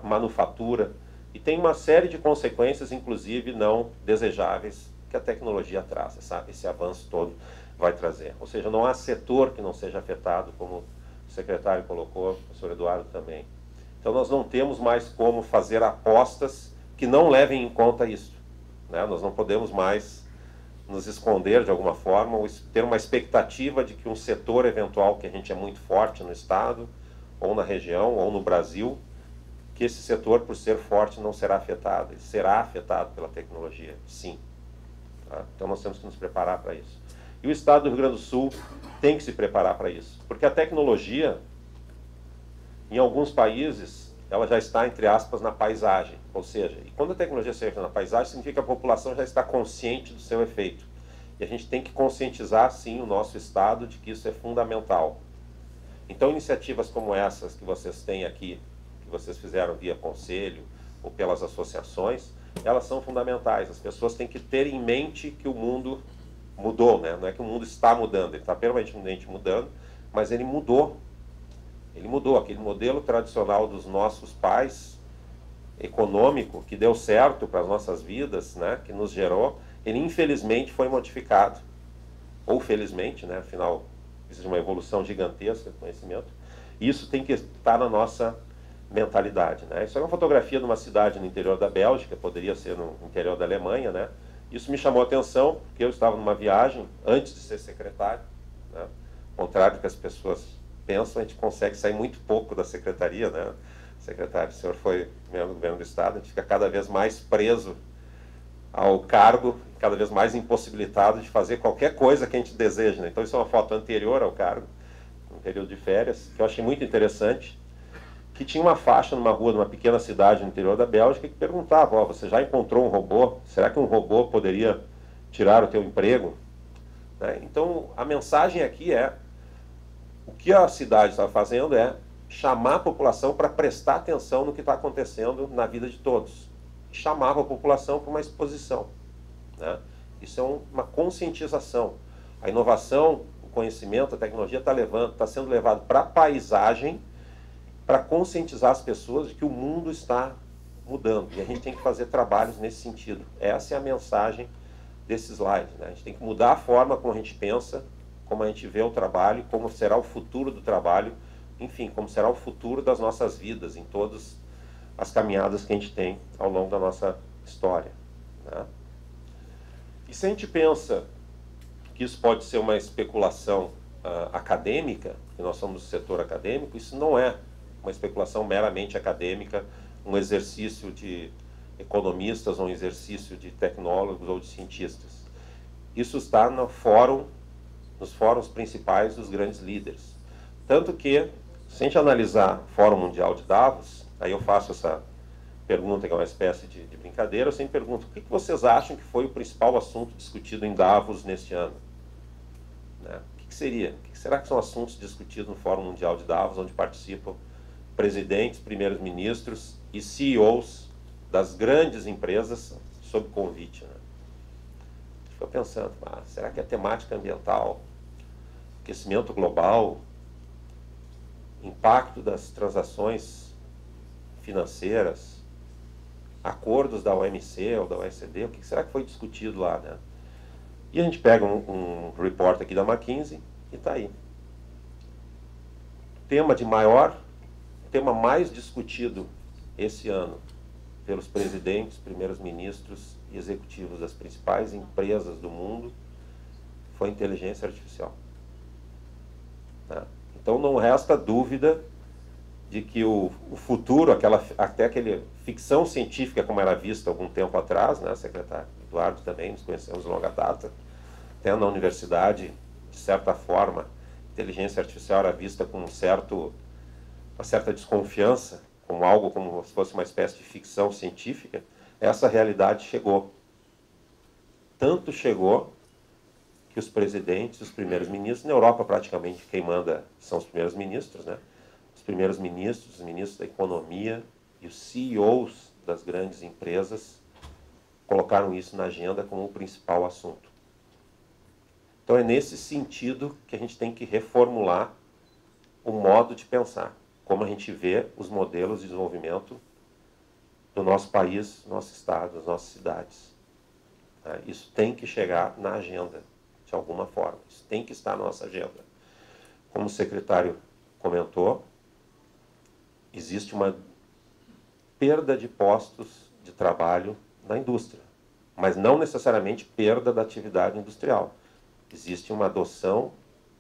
manufatura. E tem uma série de consequências, inclusive não desejáveis, que a tecnologia traz. Esse avanço todo vai trazer. Ou seja, não há setor que não seja afetado, como o secretário colocou, o professor Eduardo também. Então nós não temos mais como fazer apostas que não levem em conta isso. Né? Nós não podemos mais nos esconder de alguma forma, ou ter uma expectativa de que um setor eventual, que a gente é muito forte no Estado, ou na região, ou no Brasil, que esse setor, por ser forte, não será afetado. Ele será afetado pela tecnologia, sim. Tá? Então nós temos que nos preparar para isso. E o Estado do Rio Grande do Sul tem que se preparar para isso. Porque a tecnologia, em alguns países, ela já está, entre aspas, na paisagem. Ou seja, e quando a tecnologia está na paisagem, significa que a população já está consciente do seu efeito. E a gente tem que conscientizar, sim, o nosso Estado de que isso é fundamental. Então, iniciativas como essas que vocês têm aqui, que vocês fizeram via conselho ou pelas associações, elas são fundamentais. As pessoas têm que ter em mente que o mundo mudou, né? Não é que o mundo está mudando, ele está permanentemente mudando, mas ele mudou. Ele mudou. Aquele modelo tradicional dos nossos pais, econômico, que deu certo para as nossas vidas, né? Que nos gerou, ele infelizmente foi modificado. Ou felizmente, né? Afinal, existe uma evolução gigantesca do conhecimento. Isso tem que estar na nossa mentalidade, né? Isso é uma fotografia de uma cidade no interior da Bélgica, poderia ser no interior da Alemanha, né? Isso me chamou a atenção, porque eu estava numa viagem antes de ser secretário, né? Ao contrário do que as pessoas pensam, a gente consegue sair muito pouco da secretaria, né? Secretário, o senhor foi membro do governo do Estado, a gente fica cada vez mais preso ao cargo, cada vez mais impossibilitado de fazer qualquer coisa que a gente deseja, né? Então isso é uma foto anterior ao cargo, um período de férias, que eu achei muito interessante, que tinha uma faixa numa rua de uma pequena cidade no interior da Bélgica que perguntava, você já encontrou um robô? Será que um robô poderia tirar o teu emprego? Né? Então a mensagem aqui é, o que a cidade está fazendo é chamar a população para prestar atenção no que está acontecendo na vida de todos. Chamava a população para uma exposição. Né? Isso é uma conscientização. A inovação, o conhecimento, a tecnologia está sendo levado para a paisagem para conscientizar as pessoas de que o mundo está mudando. E a gente tem que fazer trabalhos nesse sentido. Essa é a mensagem desse slide. Né? A gente tem que mudar a forma como a gente pensa, como a gente vê o trabalho, como será o futuro do trabalho, enfim, como será o futuro das nossas vidas, em todas as caminhadas que a gente tem ao longo da nossa história. Né? E se a gente pensa que isso pode ser uma especulação acadêmica, que nós somos do setor acadêmico, isso não é uma especulação meramente acadêmica, um exercício de economistas, ou um exercício de tecnólogos ou de cientistas. Isso está no fórum, nos fóruns principais dos grandes líderes. Tanto que Se a gente analisar o Fórum Mundial de Davos, aí eu faço essa pergunta que é uma espécie de brincadeira, eu sempre pergunto, o que vocês acham que foi o principal assunto discutido em Davos neste ano? Né? O que seria? O que será que são assuntos discutidos no Fórum Mundial de Davos, onde participam presidentes, primeiros ministros e CEOs das grandes empresas sob convite? Né? Fico pensando, será que a temática ambiental, aquecimento global, impacto das transações financeiras, acordos da OMC ou da OECD, o que será que foi discutido lá, né? E a gente pega um report aqui da McKinsey e está aí. Tema mais discutido esse ano pelos presidentes, primeiros ministros e executivos das principais empresas do mundo foi inteligência artificial. Né? Então não resta dúvida de que o futuro, até aquela ficção científica como era vista algum tempo atrás, né, secretário Eduardo também, nos conhecemos de longa data, até na universidade, de certa forma, inteligência artificial era vista com uma certa desconfiança, como algo como se fosse uma espécie de ficção científica. Essa realidade chegou. Tanto chegou que os presidentes, os primeiros ministros, na Europa praticamente quem manda são os primeiros ministros, né? Os primeiros ministros, os ministros da economia e os CEOs das grandes empresas colocaram isso na agenda como o principal assunto. Então é nesse sentido que a gente tem que reformular o modo de pensar, como a gente vê os modelos de desenvolvimento do nosso país, do nosso estado, das nossas cidades. Isso tem que chegar na agenda, de alguma forma. Isso tem que estar na nossa agenda. Como o secretário comentou, existe uma perda de postos de trabalho na indústria, mas não necessariamente perda da atividade industrial. Existe uma adoção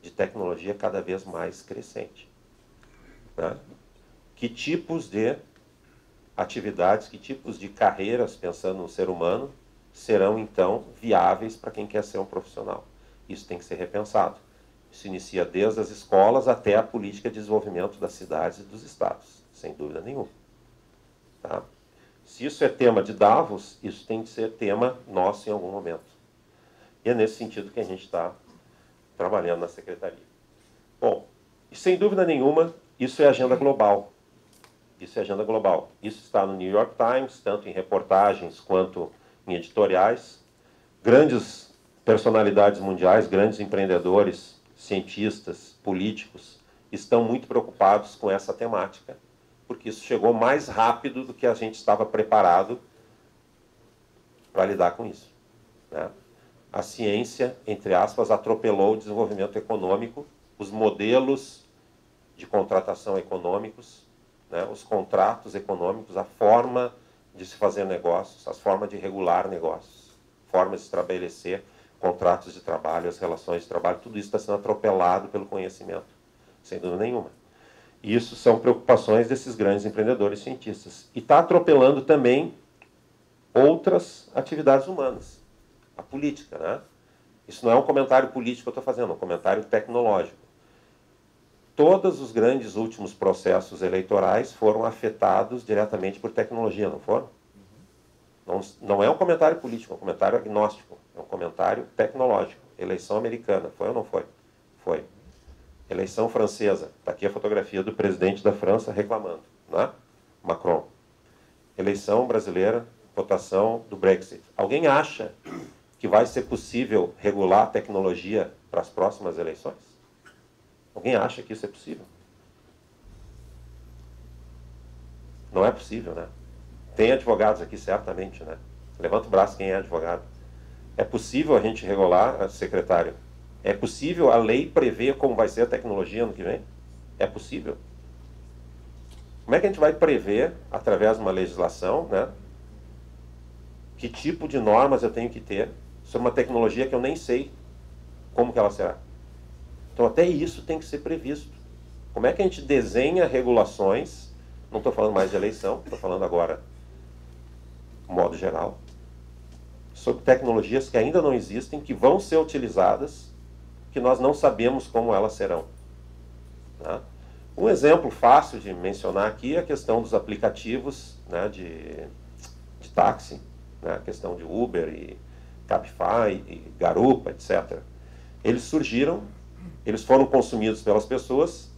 de tecnologia cada vez mais crescente. Né? Que tipos de atividades, que tipos de carreiras, pensando no ser humano, serão então viáveis para quem quer ser um profissional? Isso tem que ser repensado. Isso inicia desde as escolas até a política de desenvolvimento das cidades e dos estados, sem dúvida nenhuma. Tá? Se isso é tema de Davos, isso tem que ser tema nosso em algum momento. E é nesse sentido que a gente está trabalhando na Secretaria. Bom, e sem dúvida nenhuma, isso é agenda global. Isso é agenda global. Isso está no New York Times, tanto em reportagens quanto em editoriais. Grandes personalidades mundiais, grandes empreendedores, cientistas, políticos, estão muito preocupados com essa temática, porque isso chegou mais rápido do que a gente estava preparado para lidar com isso. Né? A ciência, entre aspas, atropelou o desenvolvimento econômico, os modelos de contratação econômicos, né? Os contratos econômicos, a forma de se fazer negócios, as formas de regular negócios, formas de estabelecer contratos de trabalho, as relações de trabalho, tudo isso está sendo atropelado pelo conhecimento, sem dúvida nenhuma. E isso são preocupações desses grandes empreendedores cientistas. E está atropelando também outras atividades humanas. A política, né? Isso não é um comentário político que eu estou fazendo, é um comentário tecnológico. Todos os grandes últimos processos eleitorais foram afetados diretamente por tecnologia, não foram? Não é um comentário político, é um comentário agnóstico, é um comentário tecnológico. Eleição americana, foi ou não foi? Foi. Eleição francesa, está aqui a fotografia do presidente da França reclamando, né? Macron. Eleição brasileira, votação do Brexit. Alguém acha que vai ser possível regular a tecnologia para as próximas eleições? Alguém acha que isso é possível? Não é possível, né? Tem advogados aqui, certamente, né? Levanta o braço quem é advogado. É possível a gente regular, secretário? É possível a lei prever como vai ser a tecnologia ano que vem? É possível. Como é que a gente vai prever, através de uma legislação, né, que tipo de normas eu tenho que ter sobre uma tecnologia que eu nem sei como que ela será? Então, até isso tem que ser previsto. Como é que a gente desenha regulações, não estou falando mais de eleição, estou falando agora, de modo geral, sobre tecnologias que ainda não existem, que vão ser utilizadas, que nós não sabemos como elas serão. Tá? Um exemplo fácil de mencionar aqui é a questão dos aplicativos, né, de táxi, né, a questão de Uber e Cabify e Garupa, etc. Eles surgiram, eles foram consumidos pelas pessoas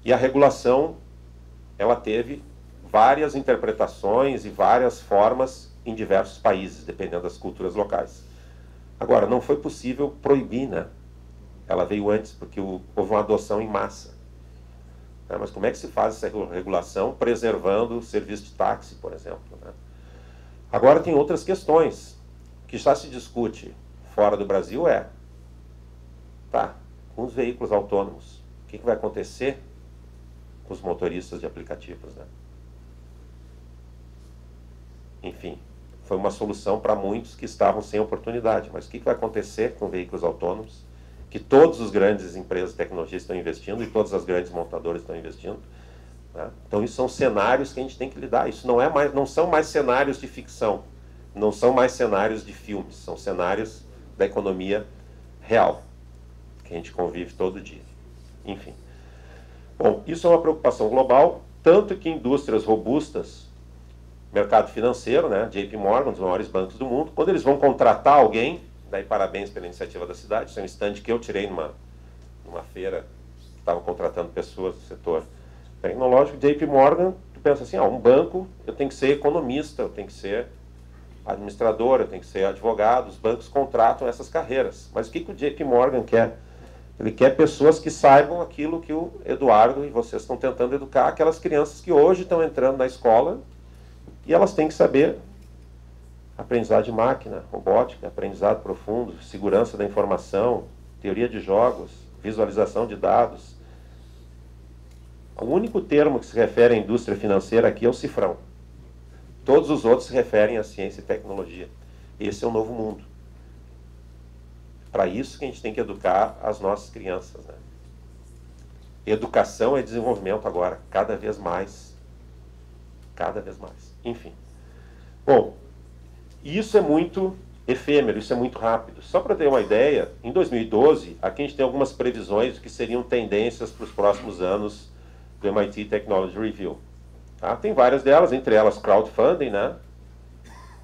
e a regulação ela teve várias interpretações e várias formas em diversos países, dependendo das culturas locais. Agora, não foi possível proibir, né? Ela veio antes, porque houve uma adoção em massa. Mas como é que se faz essa regulação preservando o serviço de táxi, por exemplo? Né? Agora tem outras questões que já se discute fora do Brasil tá, com os veículos autônomos, o que vai acontecer com os motoristas de aplicativos, né? Enfim, foi uma solução para muitos que estavam sem oportunidade, mas o que vai acontecer com veículos autônomos? Que todas as grandes empresas de tecnologia estão investindo e todas as grandes montadoras estão investindo. Né? Então, isso são cenários que a gente tem que lidar. Isso não são mais cenários de ficção, não são mais cenários de filmes, são cenários da economia real, que a gente convive todo dia. Enfim. Bom, isso é uma preocupação global, tanto que indústrias robustas, mercado financeiro, né, JP Morgan, um dos maiores bancos do mundo, quando eles vão contratar alguém, daí parabéns pela iniciativa da cidade, isso é um stand que eu tirei numa feira que estavam contratando pessoas do setor tecnológico. JP Morgan, tu pensa assim, um banco, eu tenho que ser economista, eu tenho que ser administrador, eu tenho que ser advogado, os bancos contratam essas carreiras. Mas o que o JP Morgan quer? Ele quer pessoas que saibam aquilo que o Eduardo e vocês estão tentando educar, aquelas crianças que hoje estão entrando na escola e elas têm que saber aprendizado de máquina, robótica, aprendizado profundo, segurança da informação, teoria de jogos, visualização de dados. O único termo que se refere à indústria financeira aqui é o cifrão. Todos os outros se referem à ciência e tecnologia. Esse é o novo mundo. Para isso que a gente tem que educar as nossas crianças, né? Educação é desenvolvimento agora, cada vez mais. Cada vez mais. Enfim. Bom, isso é muito efêmero, isso é muito rápido. Só para ter uma ideia, em 2012, aqui a gente tem algumas previsões do que seriam tendências para os próximos anos do MIT Technology Review. Tá? Tem várias delas, entre elas crowdfunding, né?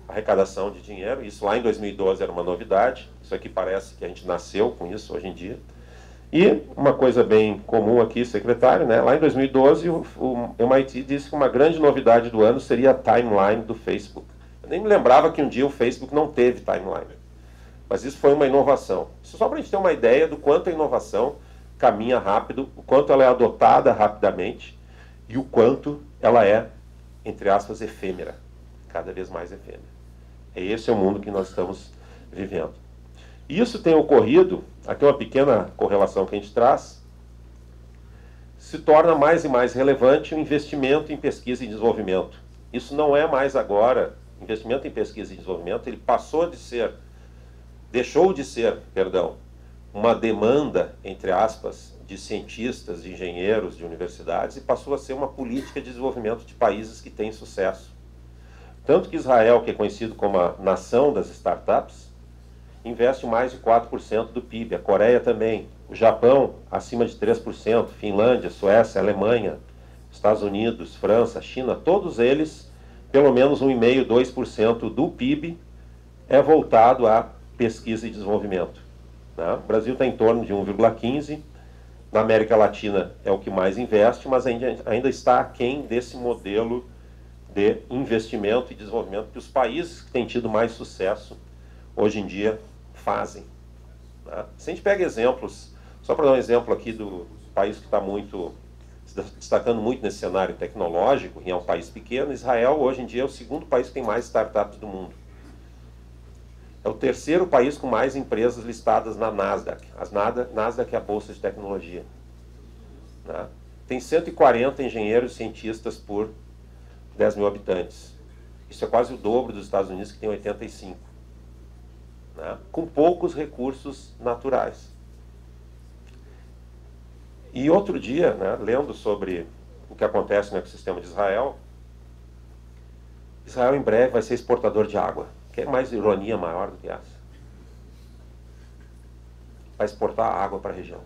Arrecadação de dinheiro. Isso lá em 2012 era uma novidade. Isso aqui parece que a gente nasceu com isso hoje em dia. E uma coisa bem comum aqui, secretário, né? Lá em 2012 o MIT disse que uma grande novidade do ano seria a timeline do Facebook. Eu nem me lembrava que um dia o Facebook não teve timeline. Mas isso foi uma inovação. Isso só para a gente ter uma ideia do quanto a inovação caminha rápido, o quanto ela é adotada rapidamente e o quanto ela é, entre aspas, efêmera. Cada vez mais efêmera. Esse é o mundo que nós estamos vivendo. Isso tem ocorrido, aqui é uma pequena correlação que a gente traz, se torna mais e mais relevante o investimento em pesquisa e desenvolvimento. Isso não é mais agora, investimento em pesquisa e desenvolvimento, ele deixou de ser, uma demanda, entre aspas, de cientistas, de engenheiros, de universidades, e passou a ser uma política de desenvolvimento de países que têm sucesso. Tanto que Israel, que é conhecido como a nação das startups, investe mais de 4% do PIB. A Coreia também. O Japão, acima de 3%. Finlândia, Suécia, Alemanha, Estados Unidos, França, China, todos eles, pelo menos 1,5%, 2% do PIB é voltado a pesquisa e desenvolvimento. Né? O Brasil está em torno de 1,15%. Na América Latina é o que mais investe, mas ainda está aquém desse modelo de investimento e desenvolvimento que os países que têm tido mais sucesso hoje em dia fazem. Né? Se a gente pega exemplos, só para dar um exemplo aqui do país que está se destacando muito nesse cenário tecnológico, e é um país pequeno, Israel hoje em dia é o segundo país que tem mais startups do mundo. É o terceiro país com mais empresas listadas na Nasdaq. Nasdaq é a bolsa de tecnologia. Né? Tem 140 engenheiros e cientistas por 10 mil habitantes. Isso é quase o dobro dos Estados Unidos, que tem 85. Né? Com poucos recursos naturais. E outro dia, né, lendo sobre o que acontece no ecossistema de Israel, Israel em breve vai ser exportador de água. Quer mais ironia maior do que essa? Vai exportar água para a região.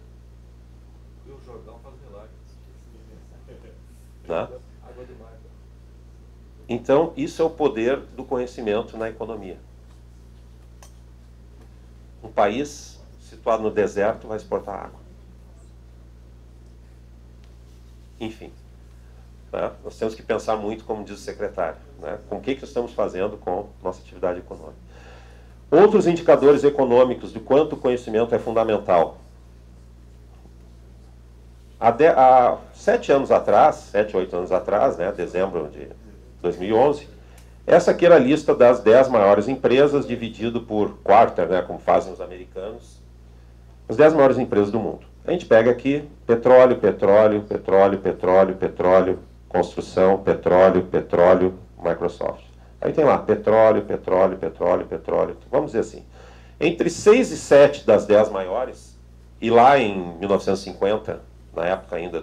E o Jordão faz milagres.
né? Então, isso é o poder do conhecimento na economia. Um país situado no deserto vai exportar água. Enfim, né? Nós temos que pensar muito, como diz o secretário, né? Com o que estamos fazendo com nossa atividade econômica. Outros indicadores econômicos de quanto o conhecimento é fundamental. Há 7 anos atrás, 7, 8 anos atrás, né, dezembro de 2011, essa aqui era a lista das 10 maiores empresas, dividido por quarter, né, como fazem os americanos, as 10 maiores empresas do mundo. A gente pega aqui petróleo, petróleo, petróleo, petróleo, petróleo, construção, petróleo, petróleo, Microsoft. Aí tem lá petróleo, petróleo, petróleo, petróleo. Vamos dizer assim, entre 6 e 7 das 10 maiores, e lá em 1950, na época ainda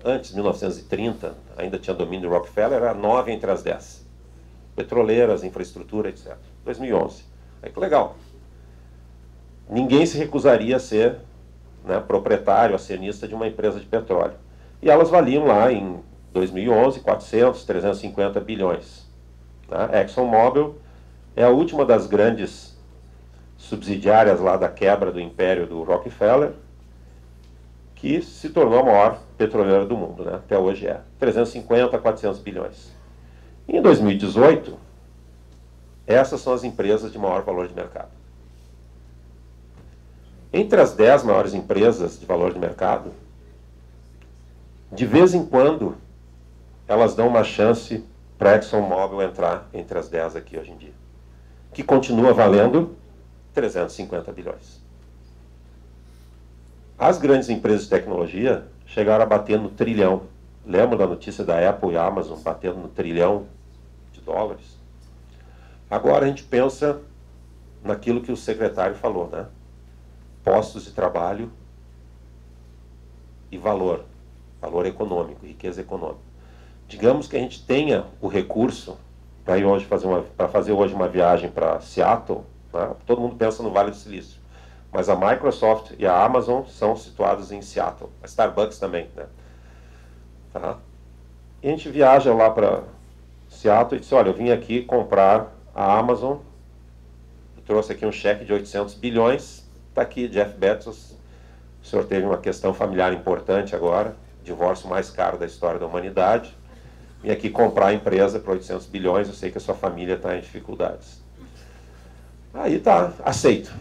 antes de 1930, ainda tinha domínio do Rockefeller, era 9 entre as 10. Petroleiras, infraestrutura, etc. 2011. Aí que legal. Ninguém se recusaria a ser, né, proprietário, acionista de uma empresa de petróleo. E elas valiam lá em 2011 400, 350 bilhões. Tá? ExxonMobil é a última das grandes subsidiárias lá da quebra do império do Rockefeller, que se tornou a maior petroleira do mundo, né? Até hoje é 350 a 400 bilhões. Em 2018, essas são as empresas de maior valor de mercado. Entre as 10 maiores empresas de valor de mercado, de vez em quando, elas dão uma chance para a ExxonMobil entrar entre as 10 aqui hoje em dia, que continua valendo 350 bilhões. As grandes empresas de tecnologia chegaram a bater no trilhão. Lembra da notícia da Apple e Amazon batendo no trilhão de dólares? Agora a gente pensa naquilo que o secretário falou, né? Postos de trabalho e valor econômico, riqueza econômica. Digamos que a gente tenha o recurso para fazer hoje uma viagem para Seattle, né? Todo mundo pensa no Vale do Silício. Mas a Microsoft e a Amazon são situados em Seattle. A Starbucks também, né? Tá? E a gente viaja lá para Seattle e diz, olha, eu vim aqui comprar a Amazon, eu trouxe aqui um cheque de 800 bilhões, está aqui, Jeff Bezos, o senhor teve uma questão familiar importante agora, divórcio mais caro da história da humanidade, vim aqui comprar a empresa por 800 bilhões, eu sei que a sua família está em dificuldades. Aí tá, aceito.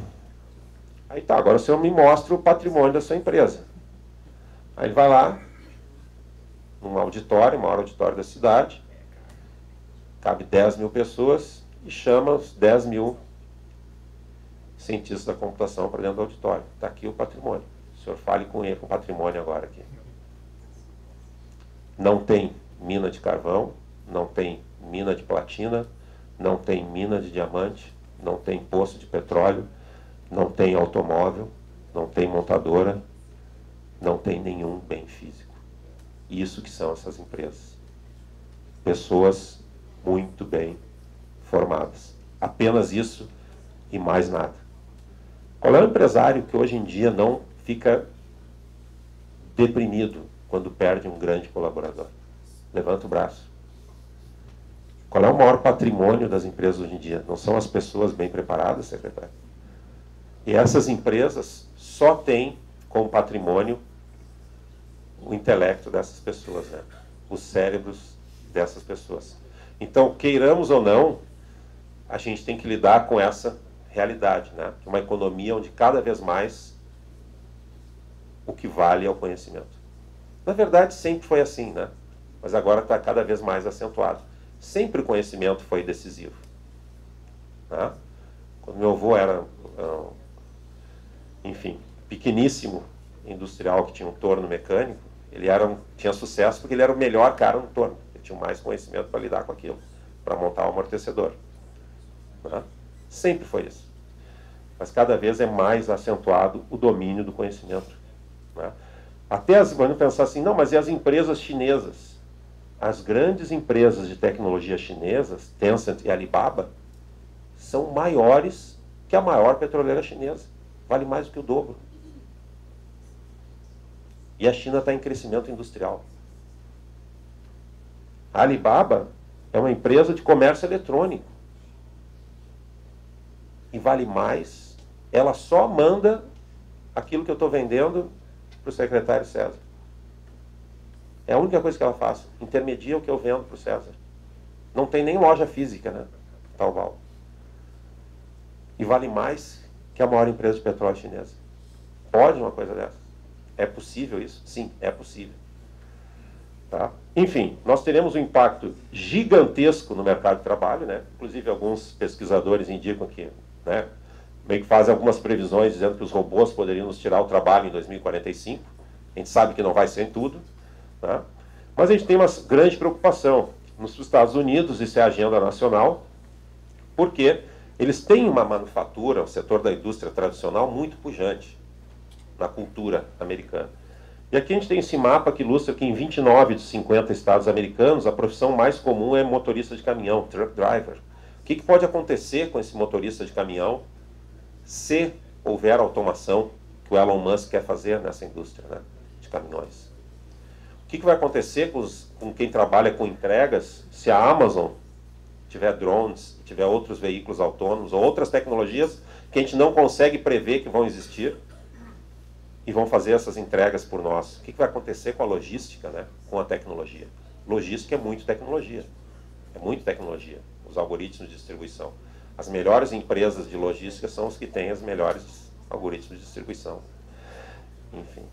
Aí tá, agora o senhor me mostra o patrimônio da sua empresa. Aí ele vai lá, num auditório, maior auditório da cidade, cabe 10 mil pessoas, e chama os 10 mil cientistas da computação para dentro do auditório. Está aqui o patrimônio. O senhor fale com ele, com o patrimônio agora aqui. Não tem mina de carvão, não tem mina de platina, não tem mina de diamante, não tem poço de petróleo, não tem automóvel, não tem montadora, não tem nenhum bem físico. Isso que são essas empresas. Pessoas muito bem formadas. Apenas isso e mais nada. Qual é o empresário que hoje em dia não fica deprimido quando perde um grande colaborador? Levanta o braço. Qual é o maior patrimônio das empresas hoje em dia? Não são as pessoas bem preparadas, secretário? E essas empresas só têm como patrimônio o intelecto dessas pessoas, né? Os cérebros dessas pessoas. Então, queiramos ou não, a gente tem que lidar com essa realidade, né? Uma economia onde cada vez mais o que vale é o conhecimento. Na verdade, sempre foi assim, né? Mas agora está cada vez mais acentuado. Sempre o conhecimento foi decisivo. Né? Quando meu avô era, enfim, pequeníssimo industrial que tinha um torno mecânico, ele tinha sucesso porque ele era o melhor cara no torno. Ele tinha mais conhecimento para lidar com aquilo, para montar o amortecedor. Né? Sempre foi isso. Mas cada vez é mais acentuado o domínio do conhecimento. Né? Até vamos pensar assim, não, mas e as empresas chinesas? As grandes empresas de tecnologia chinesas, Tencent e Alibaba, são maiores que a maior petroleira chinesa. Vale mais do que o dobro. E a China está em crescimento industrial. A Alibaba é uma empresa de comércio eletrônico. E vale mais, ela só manda aquilo que eu estou vendendo para o secretário César. É a única coisa que ela faz. Intermedia o que eu vendo para o César. Não tem nem loja física, né? Taobao. E vale mais que a maior empresa de petróleo chinesa. Pode uma coisa dessa? É possível isso? Sim, é possível. Tá? Enfim, nós teremos um impacto gigantesco no mercado de trabalho, né? Inclusive alguns pesquisadores indicam que, né, meio que fazem algumas previsões dizendo que os robôs poderiam nos tirar o trabalho em 2045. A gente sabe que não vai ser em tudo. Tá? Mas a gente tem uma grande preocupação. Nos Estados Unidos, isso é a agenda nacional, porque eles têm uma manufatura, o setor da indústria tradicional, muito pujante na cultura americana. E aqui a gente tem esse mapa que ilustra que em 29 dos 50 estados americanos, a profissão mais comum é motorista de caminhão, truck driver. O que pode acontecer com esse motorista de caminhão se houver automação que o Elon Musk quer fazer nessa indústria, né, de caminhões? O que vai acontecer com quem trabalha com entregas se a Amazon tiver drones, tiver outros veículos autônomos ou outras tecnologias que a gente não consegue prever que vão existir e vão fazer essas entregas por nós? O que vai acontecer com a logística, né, com a tecnologia? Logística é muito tecnologia. É muito tecnologia, os algoritmos de distribuição. As melhores empresas de logística são os que têm os melhores algoritmos de distribuição. Enfim.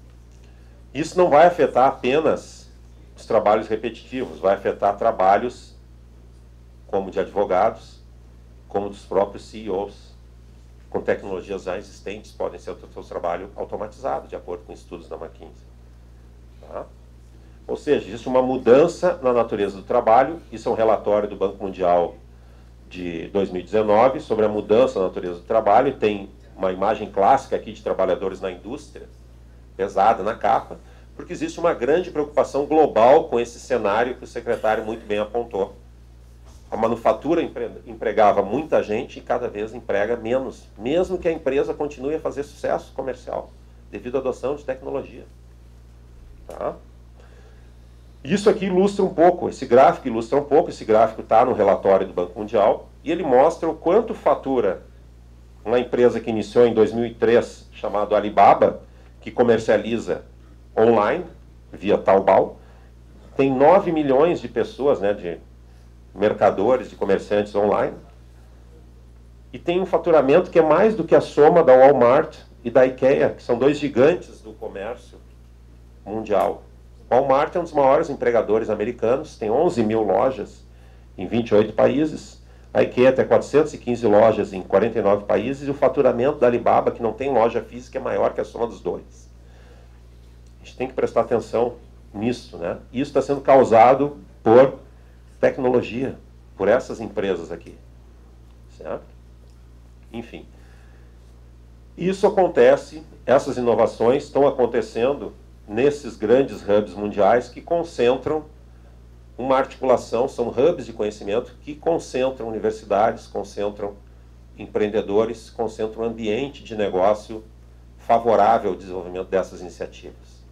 Isso não vai afetar apenas os trabalhos repetitivos, vai afetar trabalhos como de advogados, como dos próprios CEOs. Com tecnologias já existentes, podem ser o seu trabalho automatizado, de acordo com estudos da McKinsey. Tá? Ou seja, existe uma mudança na natureza do trabalho. Isso é um relatório do Banco Mundial de 2019 sobre a mudança na natureza do trabalho. Tem uma imagem clássica aqui de trabalhadores na indústria, pesada na capa, porque existe uma grande preocupação global com esse cenário que o secretário muito bem apontou. A manufatura empregava muita gente e cada vez emprega menos, mesmo que a empresa continue a fazer sucesso comercial, devido à adoção de tecnologia. Tá? Isso aqui ilustra um pouco, esse gráfico ilustra um pouco, esse gráfico está no relatório do Banco Mundial, e ele mostra o quanto fatura uma empresa que iniciou em 2003, chamada Alibaba, que comercializa online, via Taobao. Tem 9 milhões de pessoas, né, de mercadores, de comerciantes online. E tem um faturamento que é mais do que a soma da Walmart e da IKEA, que são dois gigantes do comércio mundial. Walmart é um dos maiores empregadores americanos, tem 11 mil lojas em 28 países. A IKEA tem 415 lojas em 49 países, e o faturamento da Alibaba, que não tem loja física, é maior que a soma dos dois. A gente tem que prestar atenção nisso, né? Isso está sendo causado por tecnologia, por essas empresas aqui. Certo? Enfim. Isso acontece, essas inovações estão acontecendo nesses grandes hubs mundiais que concentram uma articulação, são hubs de conhecimento que concentram universidades, concentram empreendedores, concentram um ambiente de negócio favorável ao desenvolvimento dessas iniciativas.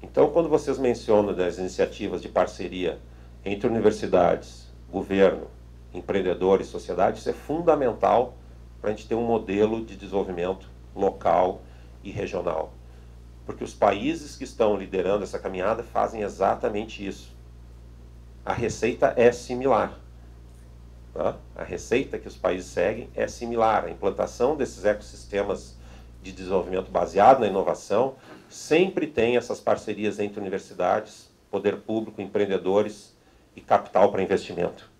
Então, quando vocês mencionam das iniciativas de parceria entre universidades, governo, empreendedores, sociedade, isso é fundamental para a gente ter um modelo de desenvolvimento local e regional. Porque os países que estão liderando essa caminhada fazem exatamente isso. A receita é similar. Tá? A receita que os países seguem é similar. A implantação desses ecossistemas de desenvolvimento baseado na inovação sempre tem essas parcerias entre universidades, poder público, empreendedores e capital para investimento,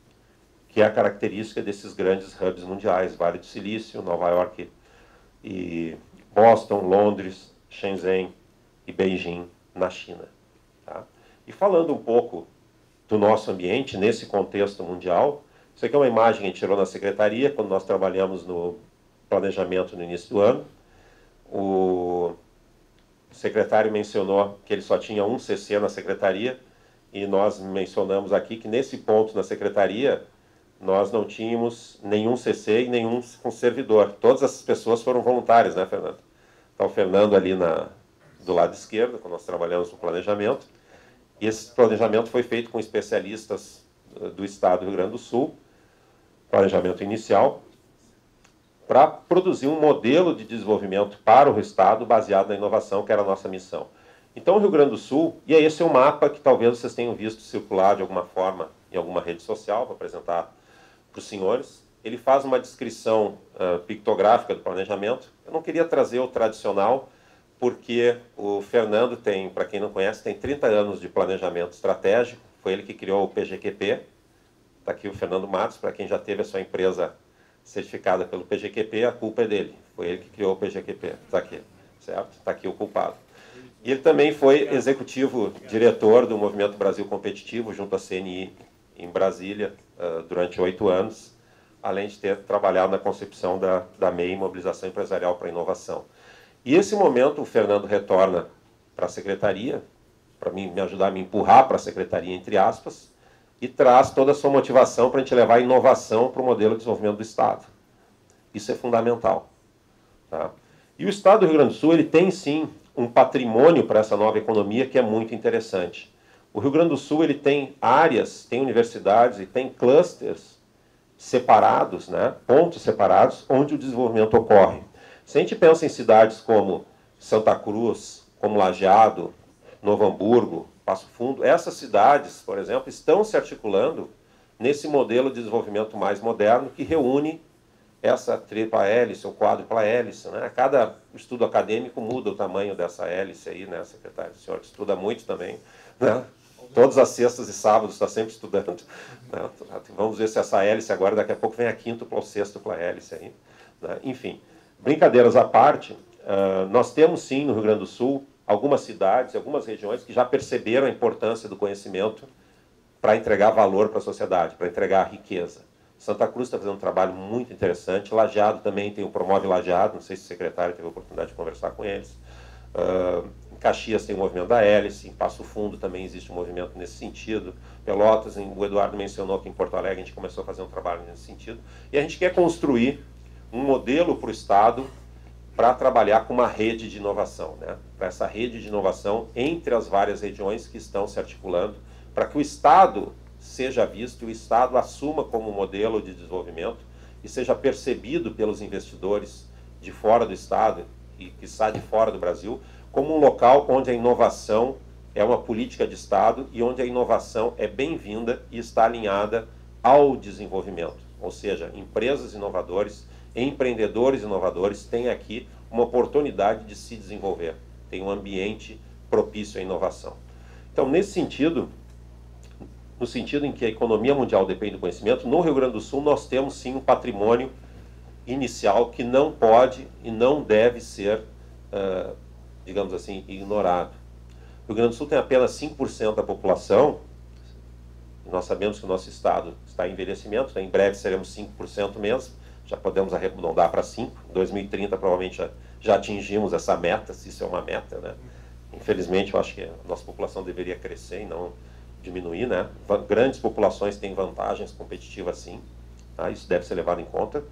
que é a característica desses grandes hubs mundiais, Vale do Silício, Nova York e Boston, Londres, Shenzhen e Beijing, na China. Tá? E falando um pouco do nosso ambiente nesse contexto mundial, isso aqui é uma imagem que a gente tirou na secretaria, quando nós trabalhamos no planejamento no início do ano. O secretário mencionou que ele só tinha um CC na secretaria, e nós mencionamos aqui que nesse ponto na secretaria nós não tínhamos nenhum CC e nenhum servidor. Todas essas pessoas foram voluntárias, né, Fernando? Está o Fernando ali do lado esquerdo, quando nós trabalhamos no planejamento. E esse planejamento foi feito com especialistas do Estado do Rio Grande do Sul, planejamento inicial, para produzir um modelo de desenvolvimento para o Estado baseado na inovação, que era a nossa missão. Então, o Rio Grande do Sul, e esse é um mapa que talvez vocês tenham visto circular de alguma forma em alguma rede social, para apresentar para os senhores, ele faz uma descrição pictográfica do planejamento. Eu não queria trazer o tradicional, porque o Fernando tem, para quem não conhece, tem 30 anos de planejamento estratégico, foi ele que criou o PGQP. Está aqui o Fernando Matos, para quem já teve a sua empresa certificada pelo PGQP, a culpa é dele. Foi ele que criou o PGQP. Está aqui, certo? Está aqui o culpado. E ele também foi executivo diretor do Movimento Brasil Competitivo, junto à CNI, em Brasília, durante 8 anos, além de ter trabalhado na concepção da MEI, Mobilização Empresarial para a Inovação. E esse momento o Fernando retorna para a secretaria, para me ajudar a me empurrar para a secretaria, entre aspas, e traz toda a sua motivação para a gente levar a inovação para o modelo de desenvolvimento do Estado. Isso é fundamental. Tá? E o Estado do Rio Grande do Sul ele tem, sim, um patrimônio para essa nova economia que é muito interessante. O Rio Grande do Sul ele tem áreas, tem universidades e tem clusters separados, né, pontos separados, onde o desenvolvimento ocorre. Se a gente pensa em cidades como Santa Cruz, como Lajeado, Novo Hamburgo, Passo Fundo, essas cidades, por exemplo, estão se articulando nesse modelo de desenvolvimento mais moderno que reúne essa tripla hélice ou quádrupla hélice. Né? Cada estudo acadêmico muda o tamanho dessa hélice aí, né, secretário? O senhor estuda muito também, né? Todas as sextas e sábados está sempre estudando. Né? Vamos ver se essa hélice agora, daqui a pouco, vem a quíntupla ou sextupla hélice aí. Né? Enfim, brincadeiras à parte, nós temos sim no Rio Grande do Sul algumas cidades, algumas regiões que já perceberam a importância do conhecimento para entregar valor para a sociedade, para entregar riqueza. Santa Cruz está fazendo um trabalho muito interessante, Lajeado também tem o Promove Lajeado, não sei se o secretário teve a oportunidade de conversar com eles. Em Caxias tem o movimento da hélice, em Passo Fundo também existe um movimento nesse sentido. Pelotas, o Eduardo mencionou que em Porto Alegre a gente começou a fazer um trabalho nesse sentido. E a gente quer construir um modelo para o Estado para trabalhar com uma rede de inovação, né? Para essa rede de inovação entre as várias regiões que estão se articulando, para que o Estado seja visto, o Estado assuma como modelo de desenvolvimento e seja percebido pelos investidores de fora do Estado e que está de fora do Brasil, como um local onde a inovação é uma política de Estado e onde a inovação é bem-vinda e está alinhada ao desenvolvimento. Ou seja, empresas inovadoras, empreendedores inovadores têm aqui uma oportunidade de se desenvolver, tem um ambiente propício à inovação. Então, nesse sentido, no sentido em que a economia mundial depende do conhecimento, no Rio Grande do Sul nós temos sim um patrimônio inicial que não pode e não deve ser, digamos assim, ignorado. O Rio Grande do Sul tem apenas 5% da população, nós sabemos que o nosso estado está em envelhecimento, né? Em breve seremos 5% mesmo, já podemos arredondar para 5%, em 2030 provavelmente já atingimos essa meta, se isso é uma meta, né? Infelizmente eu acho que a nossa população deveria crescer e não diminuir, né? Grandes populações têm vantagens competitivas sim, tá? Isso deve ser levado em conta.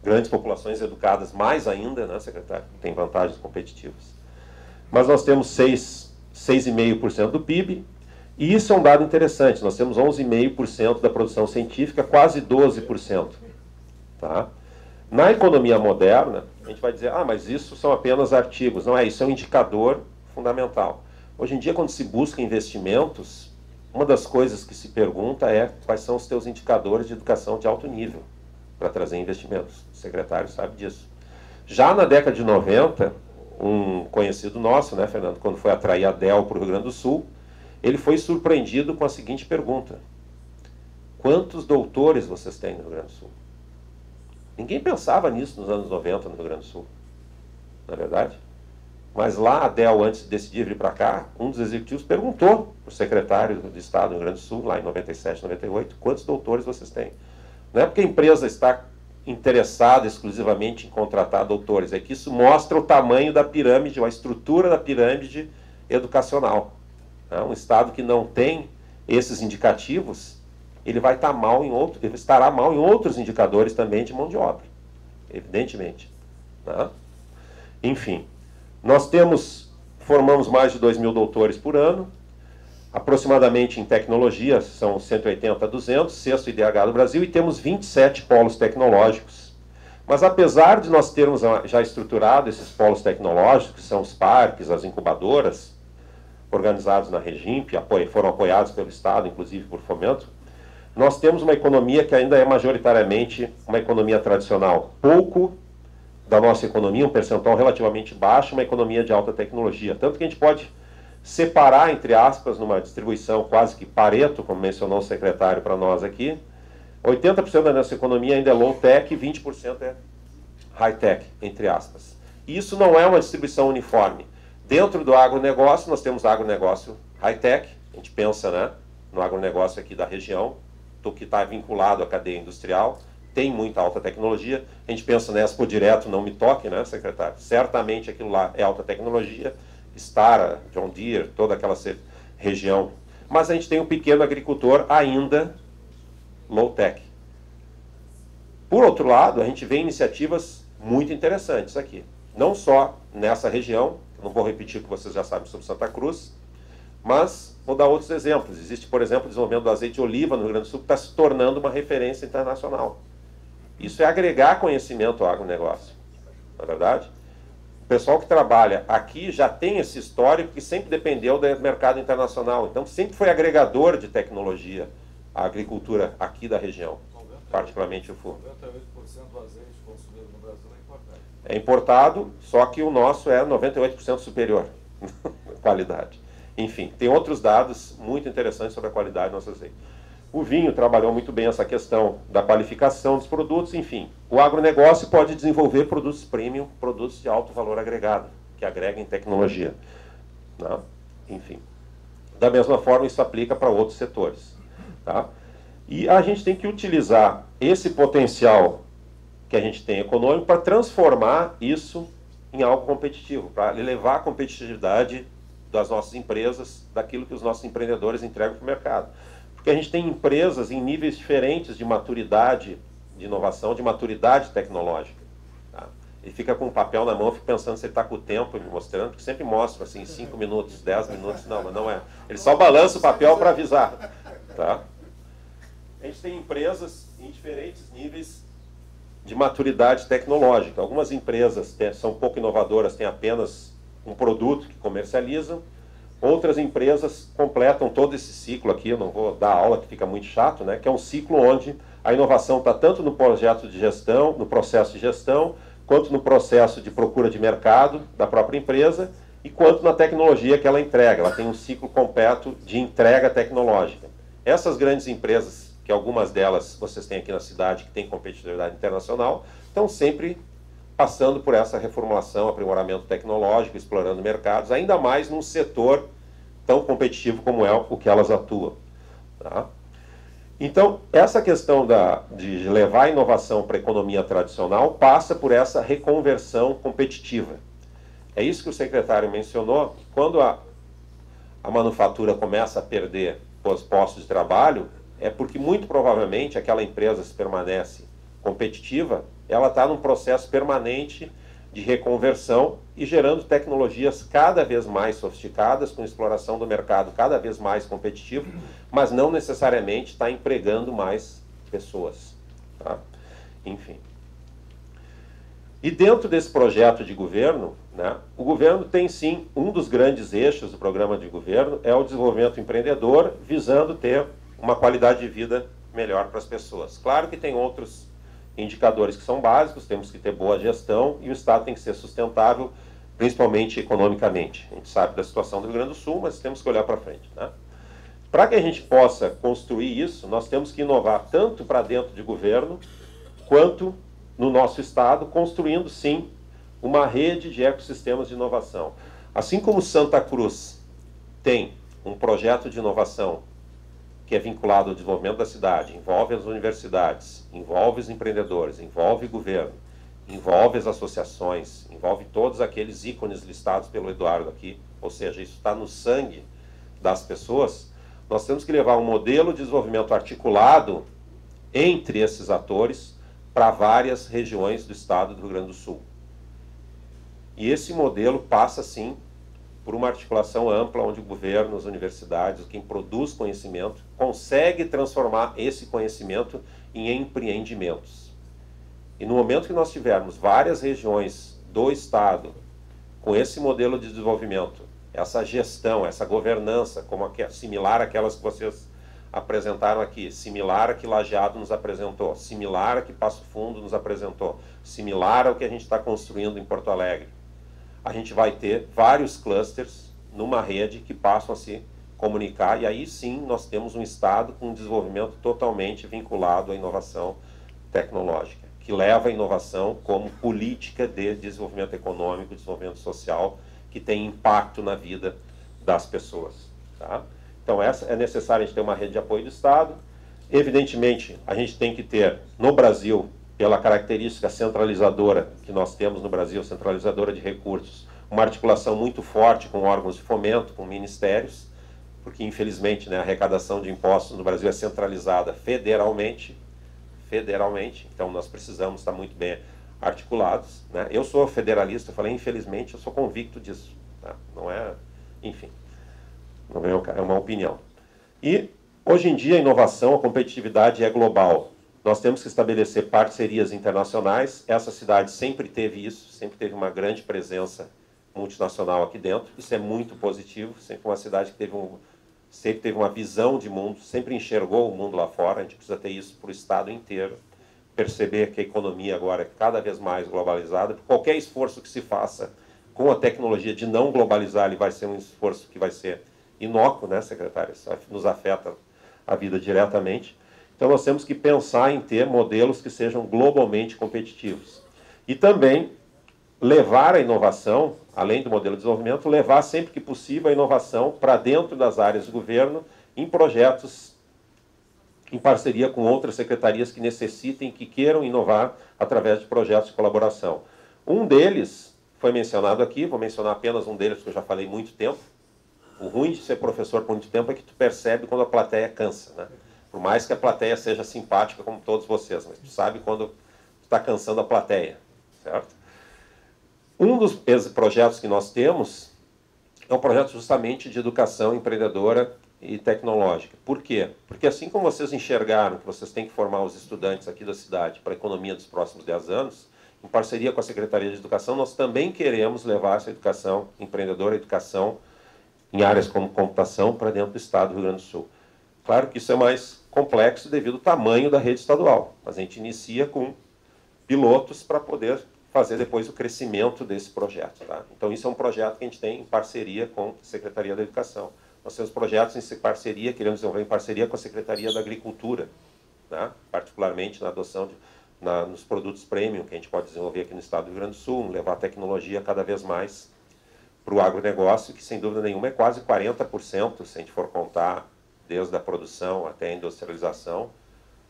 Grandes populações educadas mais ainda, né, secretário, têm vantagens competitivas. Mas nós temos 6,5% do PIB, e isso é um dado interessante, nós temos 11,5% da produção científica, quase 12%. Tá? Na economia moderna, a gente vai dizer, mas isso são apenas artigos. Não é, isso é um indicador fundamental. Hoje em dia, quando se busca investimentos, uma das coisas que se pergunta é quais são os teus indicadores de educação de alto nível para trazer investimentos. O secretário sabe disso. Já na década de 90, um conhecido nosso, né, Fernando, quando foi atrair a Dell para o Rio Grande do Sul, ele foi surpreendido com a seguinte pergunta: quantos doutores vocês têm no Rio Grande do Sul? Ninguém pensava nisso nos anos 90 no Rio Grande do Sul, não é verdade? Mas lá a Dell, antes de decidir vir para cá, um dos executivos perguntou para o secretário de Estado do Rio Grande do Sul, lá em 97, 98, quantos doutores vocês têm? Não é porque a empresa está interessada exclusivamente em contratar doutores, é que isso mostra o tamanho da pirâmide, a estrutura da pirâmide educacional. Um Estado que não tem esses indicativos, ele vai estar mal ele estará mal em outros indicadores também de mão de obra, evidentemente. Tá? Enfim, nós formamos mais de 2.000 doutores por ano. Aproximadamente em tecnologia são 180 a 200, sexto IDH do Brasil, e temos 27 polos tecnológicos. Mas apesar de nós termos já estruturado esses polos tecnológicos, que são os parques, as incubadoras, organizados na Regimp, foram apoiados pelo Estado, inclusive por fomento, nós temos uma economia que ainda é majoritariamente uma economia tradicional. Pouco da nossa economia, um percentual relativamente baixo, uma economia de alta tecnologia. Tanto que a gente pode separar, entre aspas, numa distribuição quase que Pareto, como mencionou o secretário para nós aqui, 80% da nossa economia ainda é low-tech e 20% é high-tech, entre aspas. Isso não é uma distribuição uniforme. Dentro do agronegócio, nós temos agronegócio high-tech, a gente pensa, né, no agronegócio aqui da região, que está vinculado à cadeia industrial, tem muita alta tecnologia. A gente pensa na Expo Direto, não me toque, né, secretário? Certamente aquilo lá é alta tecnologia, Stara, John Deere, toda aquela região. Mas a gente tem um pequeno agricultor ainda low-tech. Por outro lado, a gente vê iniciativas muito interessantes aqui. Não só nessa região, não vou repetir o que vocês já sabem sobre Santa Cruz, mas vou dar outros exemplos. Existe, por exemplo, o desenvolvimento do azeite de oliva no Rio Grande do Sul, que está se tornando uma referência internacional. Isso é agregar conhecimento ao agronegócio, não é verdade? O pessoal que trabalha aqui já tem esse histórico que sempre dependeu do mercado internacional. Então, sempre foi agregador de tecnologia a agricultura aqui da região, particularmente o fumo.
98% do azeite consumido no Brasil é importado.
É importado, só que o nosso é 98% superior na qualidade. Enfim, tem outros dados muito interessantes sobre a qualidade do nosso azeite. O vinho trabalhou muito bem essa questão da qualificação dos produtos, enfim. O agronegócio pode desenvolver produtos premium, produtos de alto valor agregado, que agreguem tecnologia. Né? Enfim. Da mesma forma, isso aplica para outros setores. Tá? E a gente tem que utilizar esse potencial que a gente tem econômico para transformar isso em algo competitivo, para elevar a competitividade das nossas empresas, daquilo que os nossos empreendedores entregam para o mercado. Porque a gente tem empresas em níveis diferentes de maturidade de inovação, de maturidade tecnológica. Tá? Ele fica com o papel na mão, eu fico pensando se ele está com o tempo me mostrando, porque sempre mostra assim, 5 minutos, 10 minutos, não, mas não é. Ele só balança o papel para avisar. Tá? A gente tem empresas em diferentes níveis de maturidade tecnológica. Algumas empresas são pouco inovadoras, têm apenas um produto que comercializam. Outras empresas completam todo esse ciclo aqui, eu não vou dar aula que fica muito chato, né? Que é um ciclo onde a inovação está tanto no projeto de gestão, no processo de gestão, quanto no processo de procura de mercado da própria empresa, e quanto na tecnologia que ela entrega. Ela tem um ciclo completo de entrega tecnológica. Essas grandes empresas, que algumas delas vocês têm aqui na cidade, que têm competitividade internacional, estão sempre passando por essa reformulação, aprimoramento tecnológico, explorando mercados, ainda mais num setor tão competitivo como é o que elas atuam. Tá? Então, essa questão de levar a inovação para a economia tradicional passa por essa reconversão competitiva. É isso que o secretário mencionou, que quando a manufatura começa a perder os postos de trabalho, é porque muito provavelmente aquela empresa, se permanece competitiva, ela está num processo permanente de reconversão e gerando tecnologias cada vez mais sofisticadas, com exploração do mercado cada vez mais competitivo, mas não necessariamente está empregando mais pessoas. Tá? Enfim. E dentro desse projeto de governo, né, o governo tem sim, um dos grandes eixos do programa de governo é o desenvolvimento empreendedor, visando ter uma qualidade de vida melhor para as pessoas. Claro que tem outros indicadores que são básicos, temos que ter boa gestão e o Estado tem que ser sustentável, principalmente economicamente. A gente sabe da situação do Rio Grande do Sul, mas temos que olhar para frente. Né? Para que a gente possa construir isso, nós temos que inovar tanto para dentro de governo, quanto no nosso Estado, construindo, sim, uma rede de ecossistemas de inovação. Assim como Santa Cruz tem um projeto de inovação que é vinculado ao desenvolvimento da cidade, envolve as universidades, envolve os empreendedores, envolve o governo, envolve as associações, envolve todos aqueles ícones listados pelo Eduardo aqui, ou seja, isso está no sangue das pessoas. Nós temos que levar um modelo de desenvolvimento articulado entre esses atores para várias regiões do estado do Rio Grande do Sul. E esse modelo passa, sim, por uma articulação ampla, onde o governo, as universidades, quem produz conhecimento, consegue transformar esse conhecimento em empreendimentos. E no momento que nós tivermos várias regiões do Estado com esse modelo de desenvolvimento, essa gestão, essa governança, como similar àquelas que vocês apresentaram aqui, similar a que Lajeado nos apresentou, similar a que Passo Fundo nos apresentou, similar ao que a gente está construindo em Porto Alegre, a gente vai ter vários clusters numa rede que passam a se comunicar, e aí sim nós temos um Estado com um desenvolvimento totalmente vinculado à inovação tecnológica, que leva a inovação como política de desenvolvimento econômico, desenvolvimento social, que tem impacto na vida das pessoas. Tá? Então, é necessário a gente ter uma rede de apoio do Estado. Evidentemente, a gente tem que ter, no Brasil, pela característica centralizadora que nós temos no Brasil, centralizadora de recursos, uma articulação muito forte com órgãos de fomento, com ministérios, porque, infelizmente, né, a arrecadação de impostos no Brasil é centralizada federalmente, então nós precisamos estar muito bem articulados. Né? Eu sou federalista, eu falei, infelizmente, eu sou convicto disso. Tá? Não é, enfim, não é uma opinião. E, hoje em dia, a inovação, a competitividade é global. Nós temos que estabelecer parcerias internacionais. Essa cidade sempre teve isso, sempre teve uma grande presença multinacional aqui dentro. Isso é muito positivo, sempre uma cidade que sempre teve uma visão de mundo, sempre enxergou o mundo lá fora. A gente precisa ter isso para o Estado inteiro, perceber que a economia agora é cada vez mais globalizada. Qualquer esforço que se faça com a tecnologia de não globalizar, ele vai ser um esforço que vai ser inócuo, né, secretário? Isso nos afeta a vida diretamente. Então, nós temos que pensar em ter modelos que sejam globalmente competitivos. E também levar a inovação, além do modelo de desenvolvimento, levar sempre que possível a inovação para dentro das áreas do governo, em projetos em parceria com outras secretarias que necessitem, que queiram inovar através de projetos de colaboração. Um deles foi mencionado aqui, vou mencionar apenas um deles, porque eu já falei muito tempo. O ruim de ser professor por muito tempo é que tu percebe quando a plateia cansa, né? Por mais que a plateia seja simpática, como todos vocês, mas tu sabe quando está cansando a plateia, certo? Um dos projetos que nós temos é um projeto justamente de educação empreendedora e tecnológica. Por quê? Porque assim como vocês enxergaram que vocês têm que formar os estudantes aqui da cidade para a economia dos próximos 10 anos, em parceria com a Secretaria de Educação, nós também queremos levar essa educação empreendedora, educação em áreas como computação para dentro do Estado do Rio Grande do Sul. Claro que isso é mais complexo devido ao tamanho da rede estadual, mas a gente inicia com pilotos para poder fazer depois o crescimento desse projeto. Tá? Então, isso é um projeto que a gente tem em parceria com a Secretaria da Educação. Nós temos projetos em parceria, queremos desenvolver em parceria com a Secretaria da Agricultura, né? Particularmente na adoção nos produtos premium que a gente pode desenvolver aqui no Estado do Rio Grande do Sul, levar a tecnologia cada vez mais para o agronegócio, que sem dúvida nenhuma é quase 40%, se a gente for contar desde a produção até a industrialização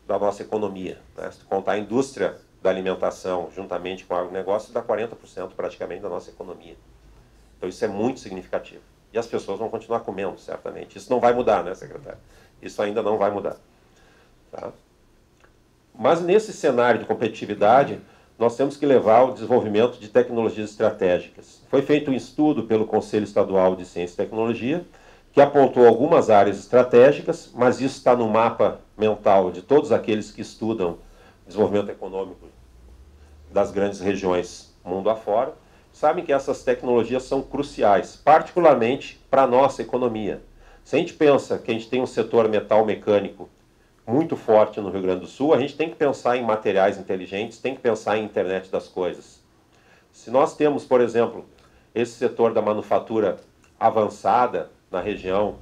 da nossa economia. Né? Se contar a indústria da alimentação juntamente com o agronegócio, dá 40% praticamente da nossa economia. Então isso é muito significativo. E as pessoas vão continuar comendo, certamente. Isso não vai mudar, né, secretário? Isso ainda não vai mudar. Tá? Mas nesse cenário de competitividade, nós temos que levar o desenvolvimento de tecnologias estratégicas. Foi feito um estudo pelo Conselho Estadual de Ciência e Tecnologia, que apontou algumas áreas estratégicas, mas isso está no mapa mental de todos aqueles que estudam desenvolvimento econômico das grandes regiões mundo afora, sabem que essas tecnologias são cruciais, particularmente para a nossa economia. Se a gente pensa que a gente tem um setor metal mecânico muito forte no Rio Grande do Sul, a gente tem que pensar em materiais inteligentes, tem que pensar em internet das coisas. Se nós temos, por exemplo, esse setor da manufatura avançada na região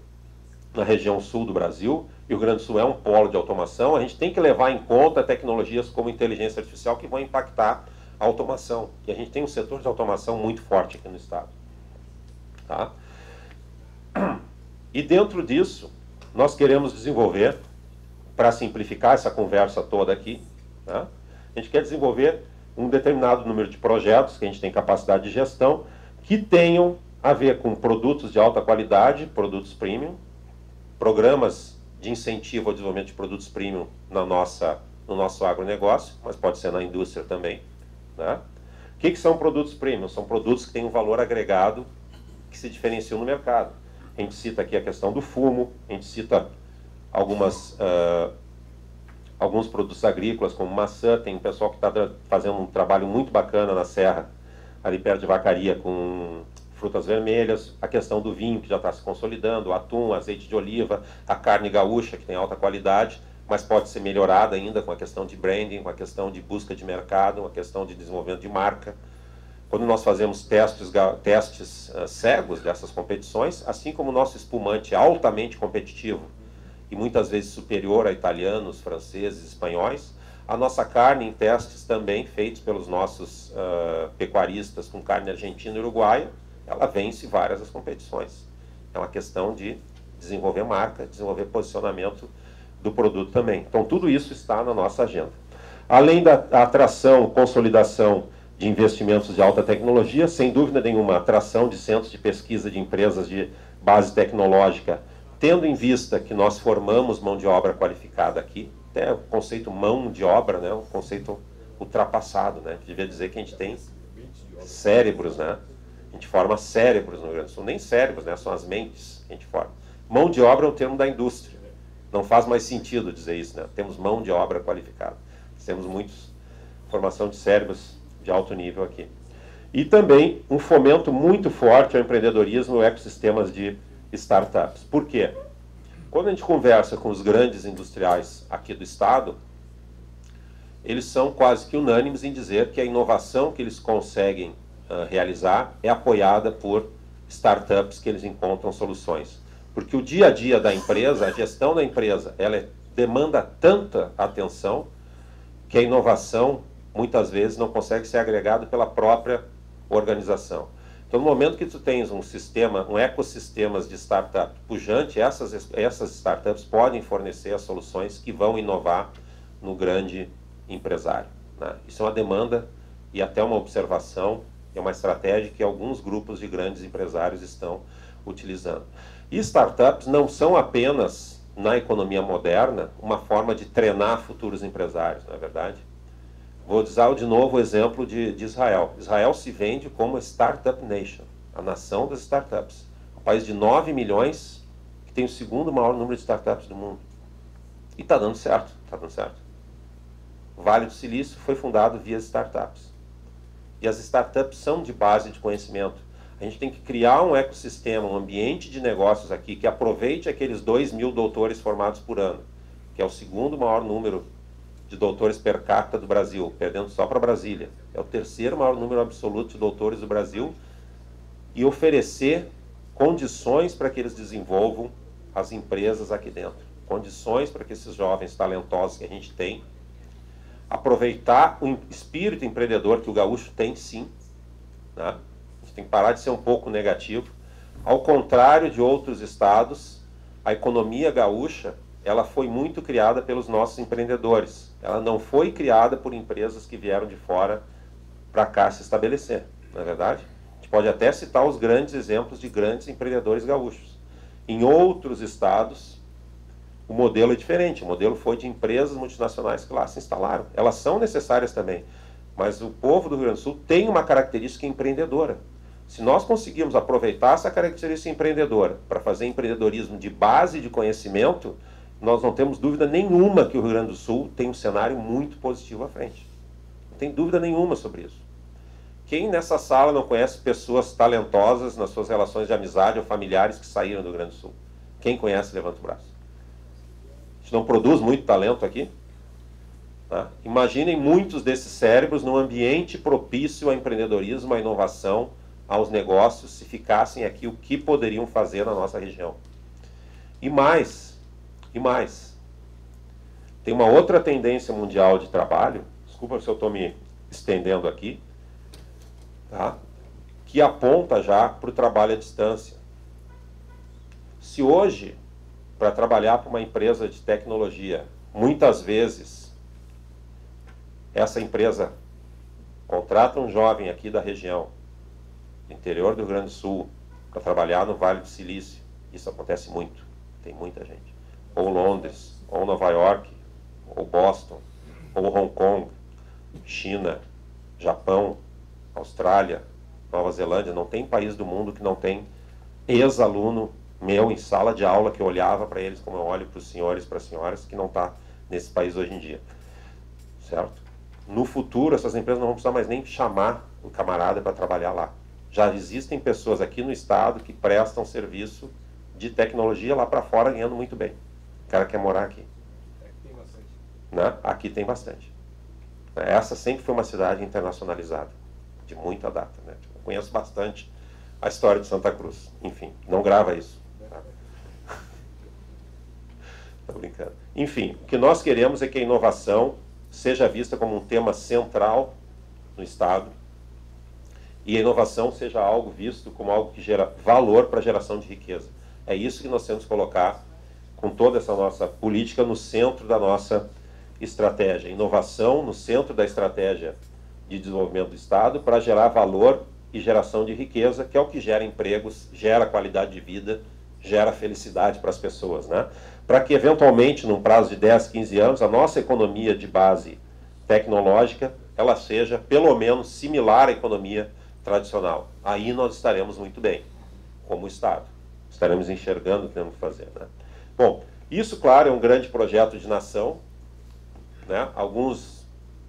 sul do Brasil, e o Rio Grande do Sul é um polo de automação, a gente tem que levar em conta tecnologias como inteligência artificial que vão impactar a automação. E a gente tem um setor de automação muito forte aqui no estado. Tá? E dentro disso, nós queremos desenvolver, para simplificar essa conversa toda aqui, tá? A gente quer desenvolver um determinado número de projetos, que a gente tem capacidade de gestão, que tenham a ver com produtos de alta qualidade, produtos premium, programas de incentivo ao desenvolvimento de produtos premium no nosso agronegócio, mas pode ser na indústria também. Né? O que são produtos premium? São produtos que têm um valor agregado que se diferenciam no mercado. A gente cita aqui a questão do fumo, a gente cita alguns produtos agrícolas, como maçã. Tem um pessoal que está fazendo um trabalho muito bacana na Serra, ali perto de Vacaria, com frutas vermelhas. A questão do vinho, que já está se consolidando, o atum, azeite de oliva, a carne gaúcha, que tem alta qualidade, mas pode ser melhorada ainda com a questão de branding, com a questão de busca de mercado, com a questão de desenvolvimento de marca. Quando nós fazemos testes cegos dessas competições, assim como o nosso espumante é altamente competitivo e muitas vezes superior a italianos, franceses, espanhóis, a nossa carne em testes também feitos pelos nossos pecuaristas com carne argentina e uruguaia, ela vence várias das competições. É uma questão de desenvolver marca, desenvolver posicionamento do produto também. Então tudo isso está na nossa agenda. Além da atração, consolidação de investimentos de alta tecnologia, sem dúvida nenhuma, atração de centros de pesquisa de empresas de base tecnológica, tendo em vista que nós formamos mão de obra qualificada aqui. Até o conceito mão de obra, né, um conceito ultrapassado, né? Devia dizer que a gente tem cérebros, né? A gente forma cérebros no Rio Grande do Sul, nem cérebros, né? São as mentes que a gente forma. Mão de obra é um termo da indústria. Não faz mais sentido dizer isso, né? Temos mão de obra qualificada. Temos muitos formação de cérebros de alto nível aqui. E também um fomento muito forte ao empreendedorismo e ecossistemas de startups. Por quê? Quando a gente conversa com os grandes industriais aqui do estado, eles são quase que unânimes em dizer que a inovação que eles conseguem realizar é apoiada por startups que eles encontram soluções. Porque o dia a dia da empresa, a gestão da empresa, ela demanda tanta atenção que a inovação muitas vezes não consegue ser agregada pela própria organização. Então, no momento que tu tens um sistema, um ecossistema de startup pujante, essas startups podem fornecer as soluções que vão inovar no grande empresário, né? Isso é uma demanda e até uma observação, é uma estratégia que alguns grupos de grandes empresários estão utilizando. E startups não são apenas, na economia moderna, uma forma de treinar futuros empresários, não é verdade? Vou usar de novo o exemplo de Israel. Israel se vende como Startup Nation, a nação das startups. Um país de 9 milhões, que tem o segundo maior número de startups do mundo. E está dando certo, está dando certo. O Vale do Silício foi fundado via startups. E as startups são de base de conhecimento. A gente tem que criar um ecossistema, um ambiente de negócios aqui que aproveite aqueles 2.000 doutores formados por ano, que é o segundo maior número de doutores per capita do Brasil, perdendo só para Brasília. É o terceiro maior número absoluto de doutores do Brasil, e oferecer condições para que eles desenvolvam as empresas aqui dentro. Condições para que esses jovens talentosos que a gente tem, aproveitar o espírito empreendedor que o gaúcho tem, sim, né? A gente tem que parar de ser um pouco negativo. Ao contrário de outros estados, a economia gaúcha, ela foi muito criada pelos nossos empreendedores. Ela não foi criada por empresas que vieram de fora para cá se estabelecer, não é verdade? A gente pode até citar os grandes exemplos de grandes empreendedores gaúchos. Em outros estados, o modelo é diferente. O modelo foi de empresas multinacionais que lá se instalaram. Elas são necessárias também, mas o povo do Rio Grande do Sul tem uma característica empreendedora. Se nós conseguirmos aproveitar essa característica empreendedora para fazer empreendedorismo de base de conhecimento, nós não temos dúvida nenhuma que o Rio Grande do Sul tem um cenário muito positivo à frente. Não tem dúvida nenhuma sobre isso. Quem nessa sala não conhece pessoas talentosas nas suas relações de amizade ou familiares que saíram do Rio Grande do Sul? Quem conhece, levanta o braço. A gente não produz muito talento aqui? Tá? Imaginem muitos desses cérebros num ambiente propício ao empreendedorismo, à inovação, aos negócios, se ficassem aqui, o que poderiam fazer na nossa região. E mais, tem uma outra tendência mundial de trabalho, desculpa se eu estou me estendendo aqui, tá? Que aponta já para o trabalho à distância. Se hoje, para trabalhar para uma empresa de tecnologia, muitas vezes, essa empresa contrata um jovem aqui da região, do interior do Rio Grande do Sul, para trabalhar no Vale do Silício, isso acontece muito, tem muita gente. Ou Londres, ou Nova York, ou Boston, ou Hong Kong, China, Japão, Austrália, Nova Zelândia. Não tem país do mundo que não tem ex-aluno meu em sala de aula, que eu olhava para eles como eu olho para os senhores e para as senhoras, que não está nesse país hoje em dia. Certo? No futuro, essas empresas não vão precisar mais nem chamar o camarada para trabalhar lá. Já existem pessoas aqui no estado que prestam serviço de tecnologia lá para fora, ganhando muito bem. O cara quer morar aqui.
Tem bastante.
Né? Aqui tem bastante. Essa sempre foi uma cidade internacionalizada, de muita data. Né? Eu conheço bastante a história de Santa Cruz. Enfim, não grava isso. Tá? Tô brincando. Enfim, o que nós queremos é que a inovação seja vista como um tema central no Estado e a inovação seja algo visto como algo que gera valor para a geração de riqueza. É isso que nós temos que colocar com toda essa nossa política no centro da nossa estratégia. Inovação no centro da estratégia de desenvolvimento do Estado para gerar valor e geração de riqueza, que é o que gera empregos, gera qualidade de vida, gera felicidade para as pessoas, né? Para que, eventualmente, num prazo de 10, 15 anos, a nossa economia de base tecnológica, ela seja, pelo menos, similar à economia tradicional. Aí nós estaremos muito bem, como Estado. Estaremos enxergando o que temos que fazer, né? Bom, isso, claro, é um grande projeto de nação, né? Alguns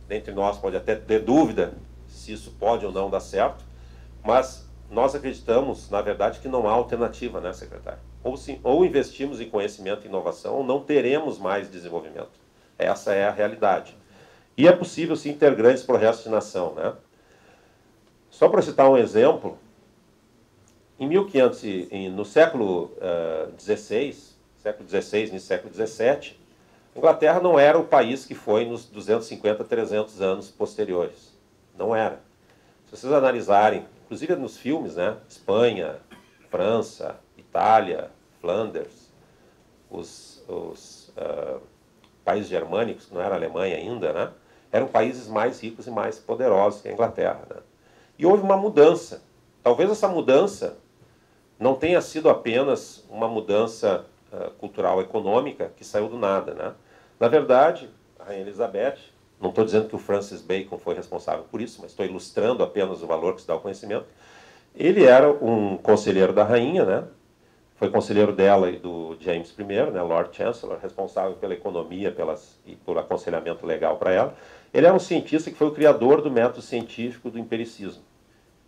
dentre nós podem até ter dúvida se isso pode ou não dar certo, mas nós acreditamos, na verdade, que não há alternativa, né, secretário? Ou investimos em conhecimento e inovação, ou não teremos mais desenvolvimento. Essa é a realidade. E é possível, sim, ter grandes projetos de nação, né? Só para citar um exemplo, no século XVI, no século XVII, a Inglaterra não era o país que foi nos 250, 300 anos posteriores. Não era. Se vocês analisarem, inclusive nos filmes, né? Espanha, França, Itália, Flanders, os países germânicos, que não era a Alemanha ainda, né? Eram países mais ricos e mais poderosos que a Inglaterra, né? E houve uma mudança. Talvez essa mudança não tenha sido apenas uma mudança cultural econômica que saiu do nada, né? Na verdade, a Rainha Elizabeth, não estou dizendo que o Francis Bacon foi responsável por isso, mas estou ilustrando apenas o valor que se dá ao conhecimento. Ele era um conselheiro da rainha, né? Foi conselheiro dela e do James I, né? Lord Chancellor, responsável pela economia e por aconselhamento legal para ela. Ele era um cientista que foi o criador do método científico do empiricismo.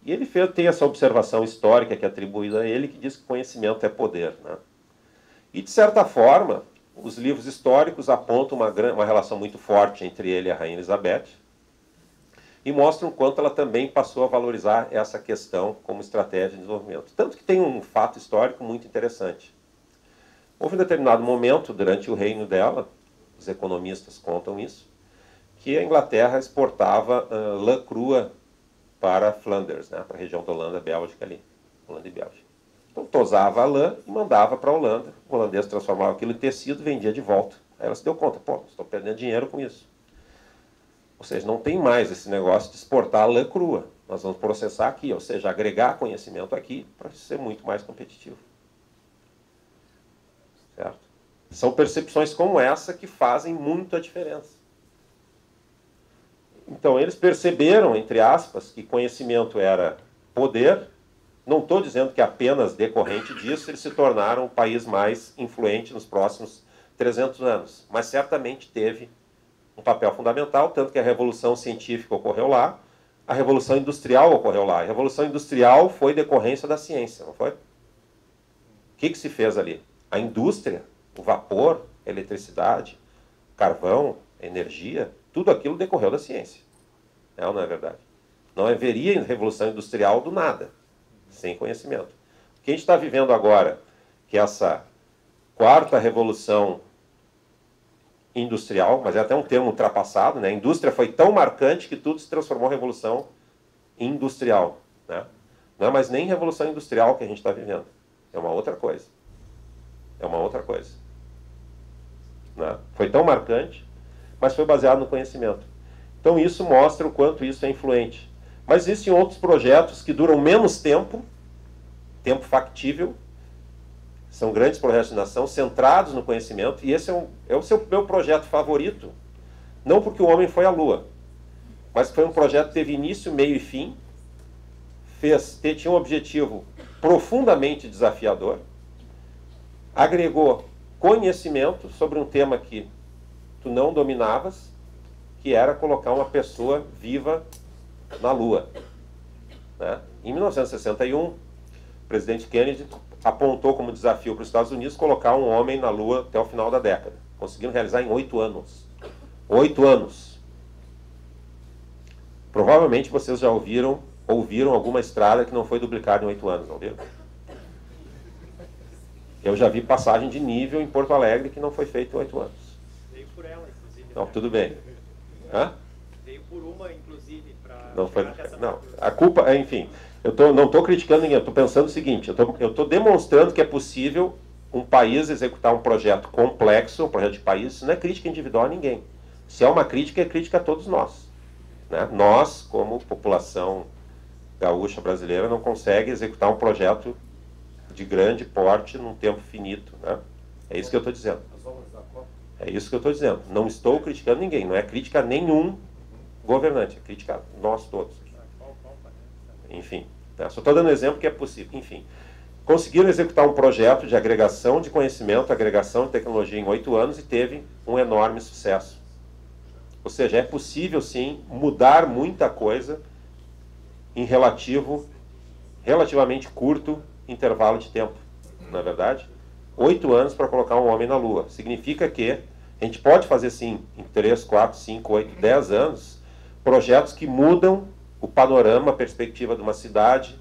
E ele tem essa observação histórica que é atribuída a ele, que diz que conhecimento é poder, né? E, de certa forma, os livros históricos apontam uma relação muito forte entre ele e a Rainha Elizabeth e mostram o quanto ela também passou a valorizar essa questão como estratégia de desenvolvimento. Tanto que tem um fato histórico muito interessante. Houve um determinado momento, durante o reino dela, os economistas contam isso, que a Inglaterra exportava lã crua para Flanders, né, para a região da Holanda, Bélgica ali, Holanda e Bélgica. Então tosava a lã e mandava para a Holanda. O holandês transformava aquilo em tecido e vendia de volta. Aí ela se deu conta, pô, estou perdendo dinheiro com isso. Ou seja, não tem mais esse negócio de exportar a lã crua. Nós vamos processar aqui, ou seja, agregar conhecimento aqui para ser muito mais competitivo. Certo? São percepções como essa que fazem muita diferença. Então, eles perceberam, entre aspas, que conhecimento era poder. Não estou dizendo que apenas decorrente disso eles se tornaram o país mais influente nos próximos 300 anos, mas certamente teve um papel fundamental, tanto que a Revolução Científica ocorreu lá, a Revolução Industrial ocorreu lá. A Revolução Industrial foi decorrência da ciência, não foi? O que se fez ali? A indústria, o vapor, a eletricidade, carvão, energia, tudo aquilo decorreu da ciência. É ou não é verdade? Não haveria Revolução Industrial do nada, sem conhecimento. O que a gente está vivendo agora, que é essa quarta revolução industrial, mas é até um termo ultrapassado, né? A indústria foi tão marcante que tudo se transformou em revolução industrial, né? Não é mais nem revolução industrial que a gente está vivendo. É uma outra coisa. É uma outra coisa. Né? Foi tão marcante, mas foi baseado no conhecimento. Então isso mostra o quanto isso é influente. Mas existem outros projetos que duram menos tempo factível, são grandes projetos de nação, centrados no conhecimento, e esse é o meu projeto favorito, não porque o homem foi à Lua, mas foi um projeto que teve início, meio e fim, tinha um objetivo profundamente desafiador, agregou conhecimento sobre um tema que tu não dominavas, que era colocar uma pessoa viva na Lua. Né? Em 1961, o presidente Kennedy apontou como desafio para os Estados Unidos colocar um homem na Lua até o final da década. Conseguiram realizar em 8 anos. 8 anos. Provavelmente vocês já ouviram alguma estrada que não foi duplicada em 8 anos, não viram? Eu já vi passagem de nível em Porto Alegre que não foi feita em 8 anos.
Veio por ela, inclusive.
Não, tudo bem. Hã?
Veio por uma, inclusive, para...
Não foi. Não. A culpa, enfim, não estou criticando ninguém, eu estou pensando o seguinte, eu estou demonstrando que é possível um país executar um projeto complexo, um projeto de país. Isso não é crítica individual a ninguém. Se é uma crítica, é crítica a todos nós. Né? Nós, como população gaúcha brasileira, não consegue executar um projeto de grande porte num tempo finito. Né? É isso que eu estou dizendo. É isso que eu estou dizendo. Não estou criticando ninguém, não é crítica a nenhum governante, é crítica a nós todos. Enfim, né? Só estou dando exemplo que é possível. Enfim, conseguiram executar um projeto de agregação de conhecimento, agregação de tecnologia em 8 anos e teve um enorme sucesso. Ou seja, é possível sim mudar muita coisa em relativamente curto intervalo de tempo. Não é verdade? 8 anos para colocar um homem na Lua. Significa que a gente pode fazer sim, em 3, 4, 5, 8, 10 anos, projetos que mudam o panorama, a perspectiva de uma cidade,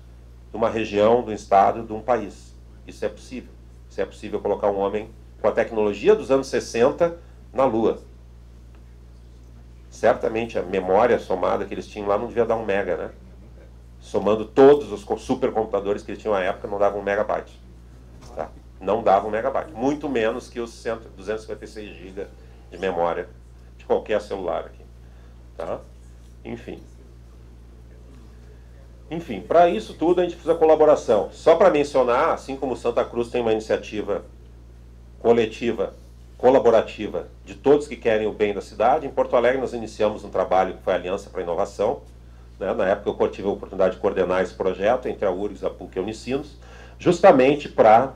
de uma região, de um estado, de um país. Isso é possível. Isso é possível colocar um homem com a tecnologia dos anos 60 na Lua. Certamente a memória somada que eles tinham lá não devia dar 1 mega, né? Somando todos os supercomputadores que eles tinham na época, não dava 1 megabyte. Tá? Não dava 1 megabyte. Muito menos que os 256 GB de memória de qualquer celular aqui. Tá? Enfim, para isso tudo a gente precisa de colaboração. Só para mencionar, assim como Santa Cruz tem uma iniciativa coletiva, colaborativa, de todos que querem o bem da cidade, em Porto Alegre nós iniciamos um trabalho que foi a Aliança para a Inovação. Né? Na época eu tive a oportunidade de coordenar esse projeto entre a URGS, a PUC e a Unicinos, justamente para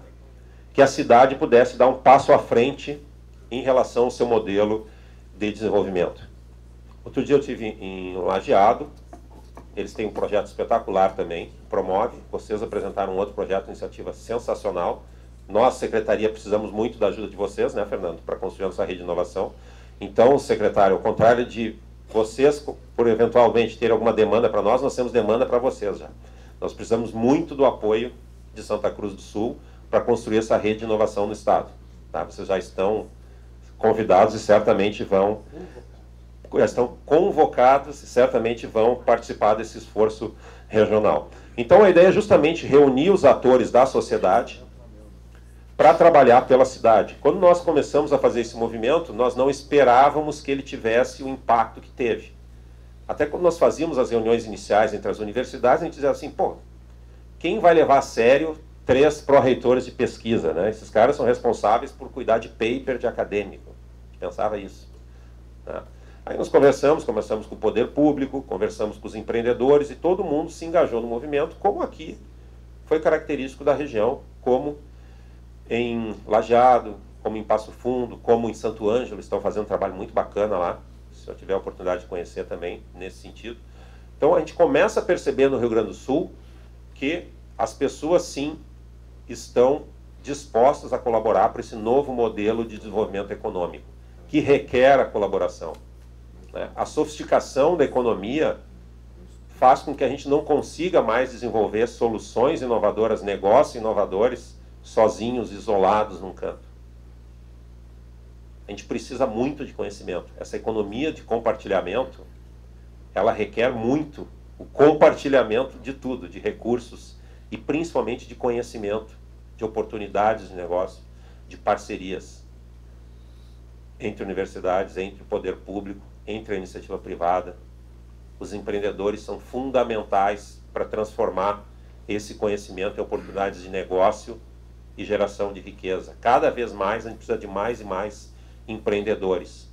que a cidade pudesse dar um passo à frente em relação ao seu modelo de desenvolvimento. Outro dia eu estive em Lajeado, eles têm um projeto espetacular também, promove, vocês apresentaram um outro projeto, iniciativa sensacional. Nós, secretaria, precisamos muito da ajuda de vocês, né, Fernando, para construir nossa rede de inovação. Então, secretário, ao contrário de vocês, por eventualmente ter alguma demanda para nós temos demanda para vocês já. Nós precisamos muito do apoio de Santa Cruz do Sul para construir essa rede de inovação no Estado. Tá? Vocês já estão convidados e certamente estão convocados e certamente vão participar desse esforço regional. Então a ideia é justamente reunir os atores da sociedade para trabalhar pela cidade. Quando nós começamos a fazer esse movimento, nós não esperávamos que ele tivesse o impacto que teve. Até quando nós fazíamos as reuniões iniciais entre as universidades, a gente dizia assim, pô, quem vai levar a sério 3 pró-reitores de pesquisa, né? Esses caras são responsáveis por cuidar de paper de acadêmico. A gente pensava isso. Né? Aí nós conversamos com o poder público, conversamos com os empreendedores e todo mundo se engajou no movimento, como aqui foi característico da região, como em Lajeado, como em Passo Fundo, como em Santo Ângelo, estão fazendo um trabalho muito bacana lá, se eu tiver a oportunidade de conhecer também, nesse sentido. Então a gente começa a perceber no Rio Grande do Sul que as pessoas sim estão dispostas a colaborar para esse novo modelo de desenvolvimento econômico, que requer a colaboração. A sofisticação da economia faz com que a gente não consiga mais desenvolver soluções inovadoras, negócios inovadores, sozinhos, isolados num canto. A gente precisa muito de conhecimento. Essa economia de compartilhamento, ela requer muito o compartilhamento de tudo, de recursos e principalmente de conhecimento, de oportunidades de negócio, de parcerias entre universidades, entre o poder público, entre a iniciativa privada. Os empreendedores são fundamentais para transformar esse conhecimento em oportunidades de negócio e geração de riqueza. Cada vez mais a gente precisa de mais e mais empreendedores.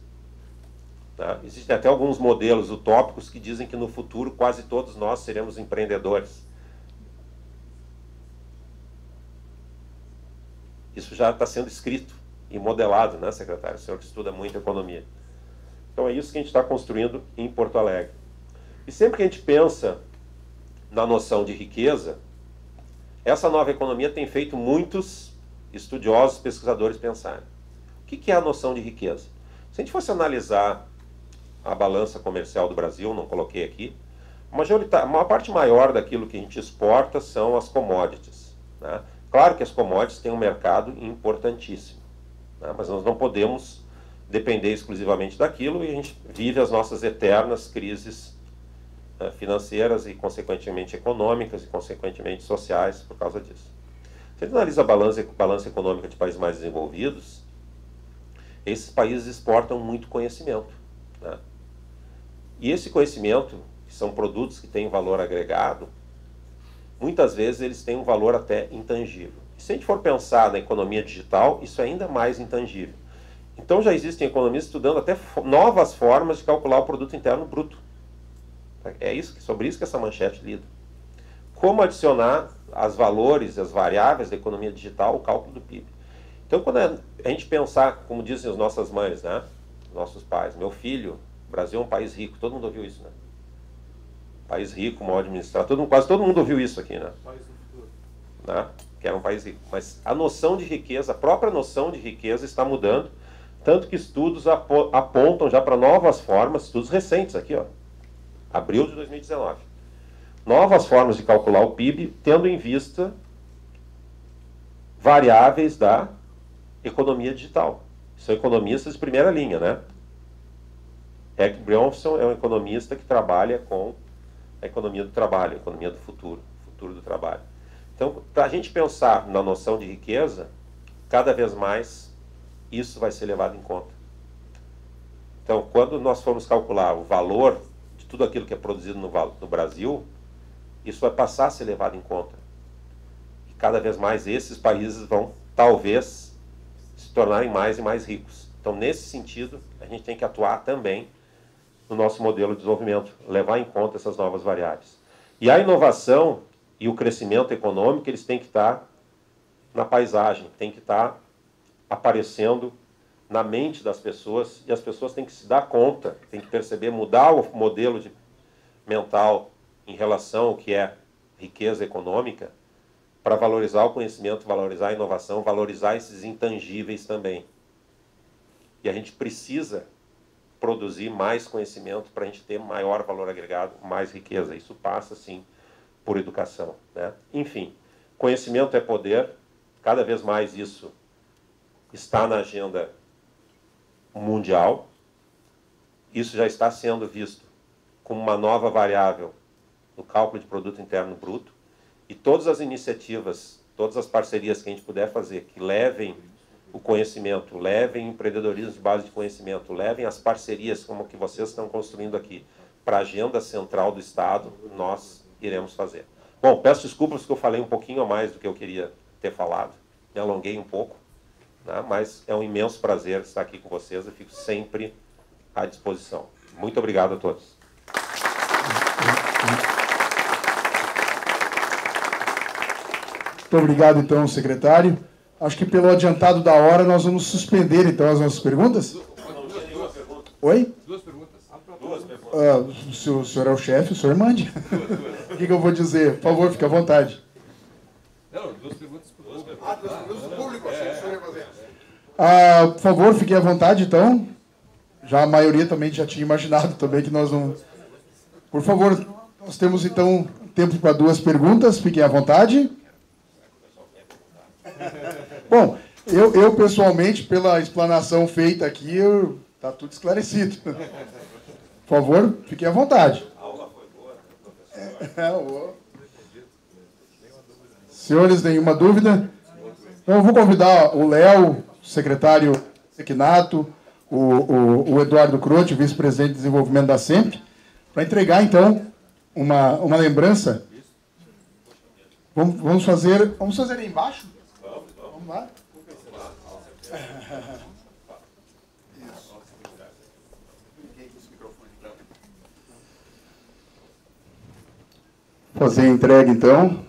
Tá? Existem até alguns modelos utópicos que dizem que no futuro quase todos nós seremos empreendedores. Isso já está sendo escrito e modelado, né, secretário? O senhor que estuda muito economia. Então é isso que a gente está construindo em Porto Alegre. E sempre que a gente pensa na noção de riqueza, essa nova economia tem feito muitos estudiosos, pesquisadores pensarem. O que é a noção de riqueza? Se a gente fosse analisar a balança comercial do Brasil, não coloquei aqui, a maior parte maior daquilo que a gente exporta são as commodities, né? Claro que as commodities têm um mercado importantíssimo, né? Mas nós não podemos depender exclusivamente daquilo e a gente vive as nossas eternas crises financeiras e, consequentemente, econômicas e, consequentemente, sociais por causa disso. Se a gente analisa a balança econômica de países mais desenvolvidos, esses países exportam muito conhecimento, né? E esse conhecimento, que são produtos que têm valor agregado, muitas vezes eles têm um valor até intangível. E se a gente for pensar na economia digital, isso é ainda mais intangível. Então já existem economistas estudando até novas formas de calcular o produto interno bruto. É sobre isso que essa manchete lida. Como adicionar as valores, as variáveis da economia digital ao cálculo do PIB. Então, quando a gente pensar, como dizem as nossas mães, né, nossos pais, meu filho, o Brasil é um país rico, todo mundo ouviu isso, né? País rico, mal administrado, quase todo mundo ouviu isso aqui, né? País do futuro. Né? Que era um país rico. Mas a noção de riqueza, a própria noção de riqueza está mudando, tanto que estudos apontam já para novas formas, estudos recentes aqui, ó, abril de 2019. Novas formas de calcular o PIB, tendo em vista variáveis da economia digital. São economistas de primeira linha, né? Eric Bjornson é um economista que trabalha com a economia do trabalho, a economia do futuro do trabalho. Então, para a gente pensar na noção de riqueza, cada vez mais isso vai ser levado em conta. Então, quando nós formos calcular o valor de tudo aquilo que é produzido no Brasil, isso vai passar a ser levado em conta. E cada vez mais esses países vão, talvez, se tornarem mais e mais ricos. Então, nesse sentido, a gente tem que atuar também no nosso modelo de desenvolvimento, levar em conta essas novas variáveis. E a inovação e o crescimento econômico, eles têm que estar na paisagem, têm que estar aparecendo na mente das pessoas, e as pessoas têm que se dar conta, têm que perceber, mudar o modelo mental em relação ao que é riqueza econômica, para valorizar o conhecimento, valorizar a inovação, valorizar esses intangíveis também. E a gente precisa produzir mais conhecimento para a gente ter maior valor agregado, mais riqueza. Isso passa, sim, por educação, né? Enfim, conhecimento é poder, cada vez mais isso está na agenda mundial, isso já está sendo visto como uma nova variável no cálculo de produto interno bruto, e todas as iniciativas, todas as parcerias que a gente puder fazer, que levem o conhecimento, levem empreendedorismo de base de conhecimento, levem as parcerias como que vocês estão construindo aqui para a agenda central do Estado, nós iremos fazer. Bom, peço desculpas porque eu falei um pouquinho a mais do que eu queria ter falado, me alonguei um pouco, né? Mas é um imenso prazer estar aqui com vocês, eu fico sempre à disposição. Muito obrigado a todos.
Muito obrigado, então, secretário. Acho que pelo adiantado da hora nós vamos suspender, então, as nossas perguntas. Oi?
Duas perguntas.
O senhor é o chefe, o senhor mande. O que eu vou dizer? Por favor, fique à vontade.
Não, duas perguntas para o público.
Duas perguntas para o público, achei que o senhor ia fazer. Por favor, fique à vontade, então. Já a maioria também já tinha imaginado também que nós vamos... Por favor, nós temos, então, tempo para duas perguntas. Fiquem à vontade. Bom, eu pessoalmente, pela explanação feita aqui, está tudo esclarecido. Por favor, fiquem à vontade. A aula foi boa. Senhores, nenhuma dúvida? Então, eu vou convidar o Léo, secretário Sequinato, o Eduardo Crotti, vice-presidente de desenvolvimento da SEMP, para entregar, então, uma lembrança. Vamos fazer aí embaixo? Vamos lá. Fazer a entrega, então.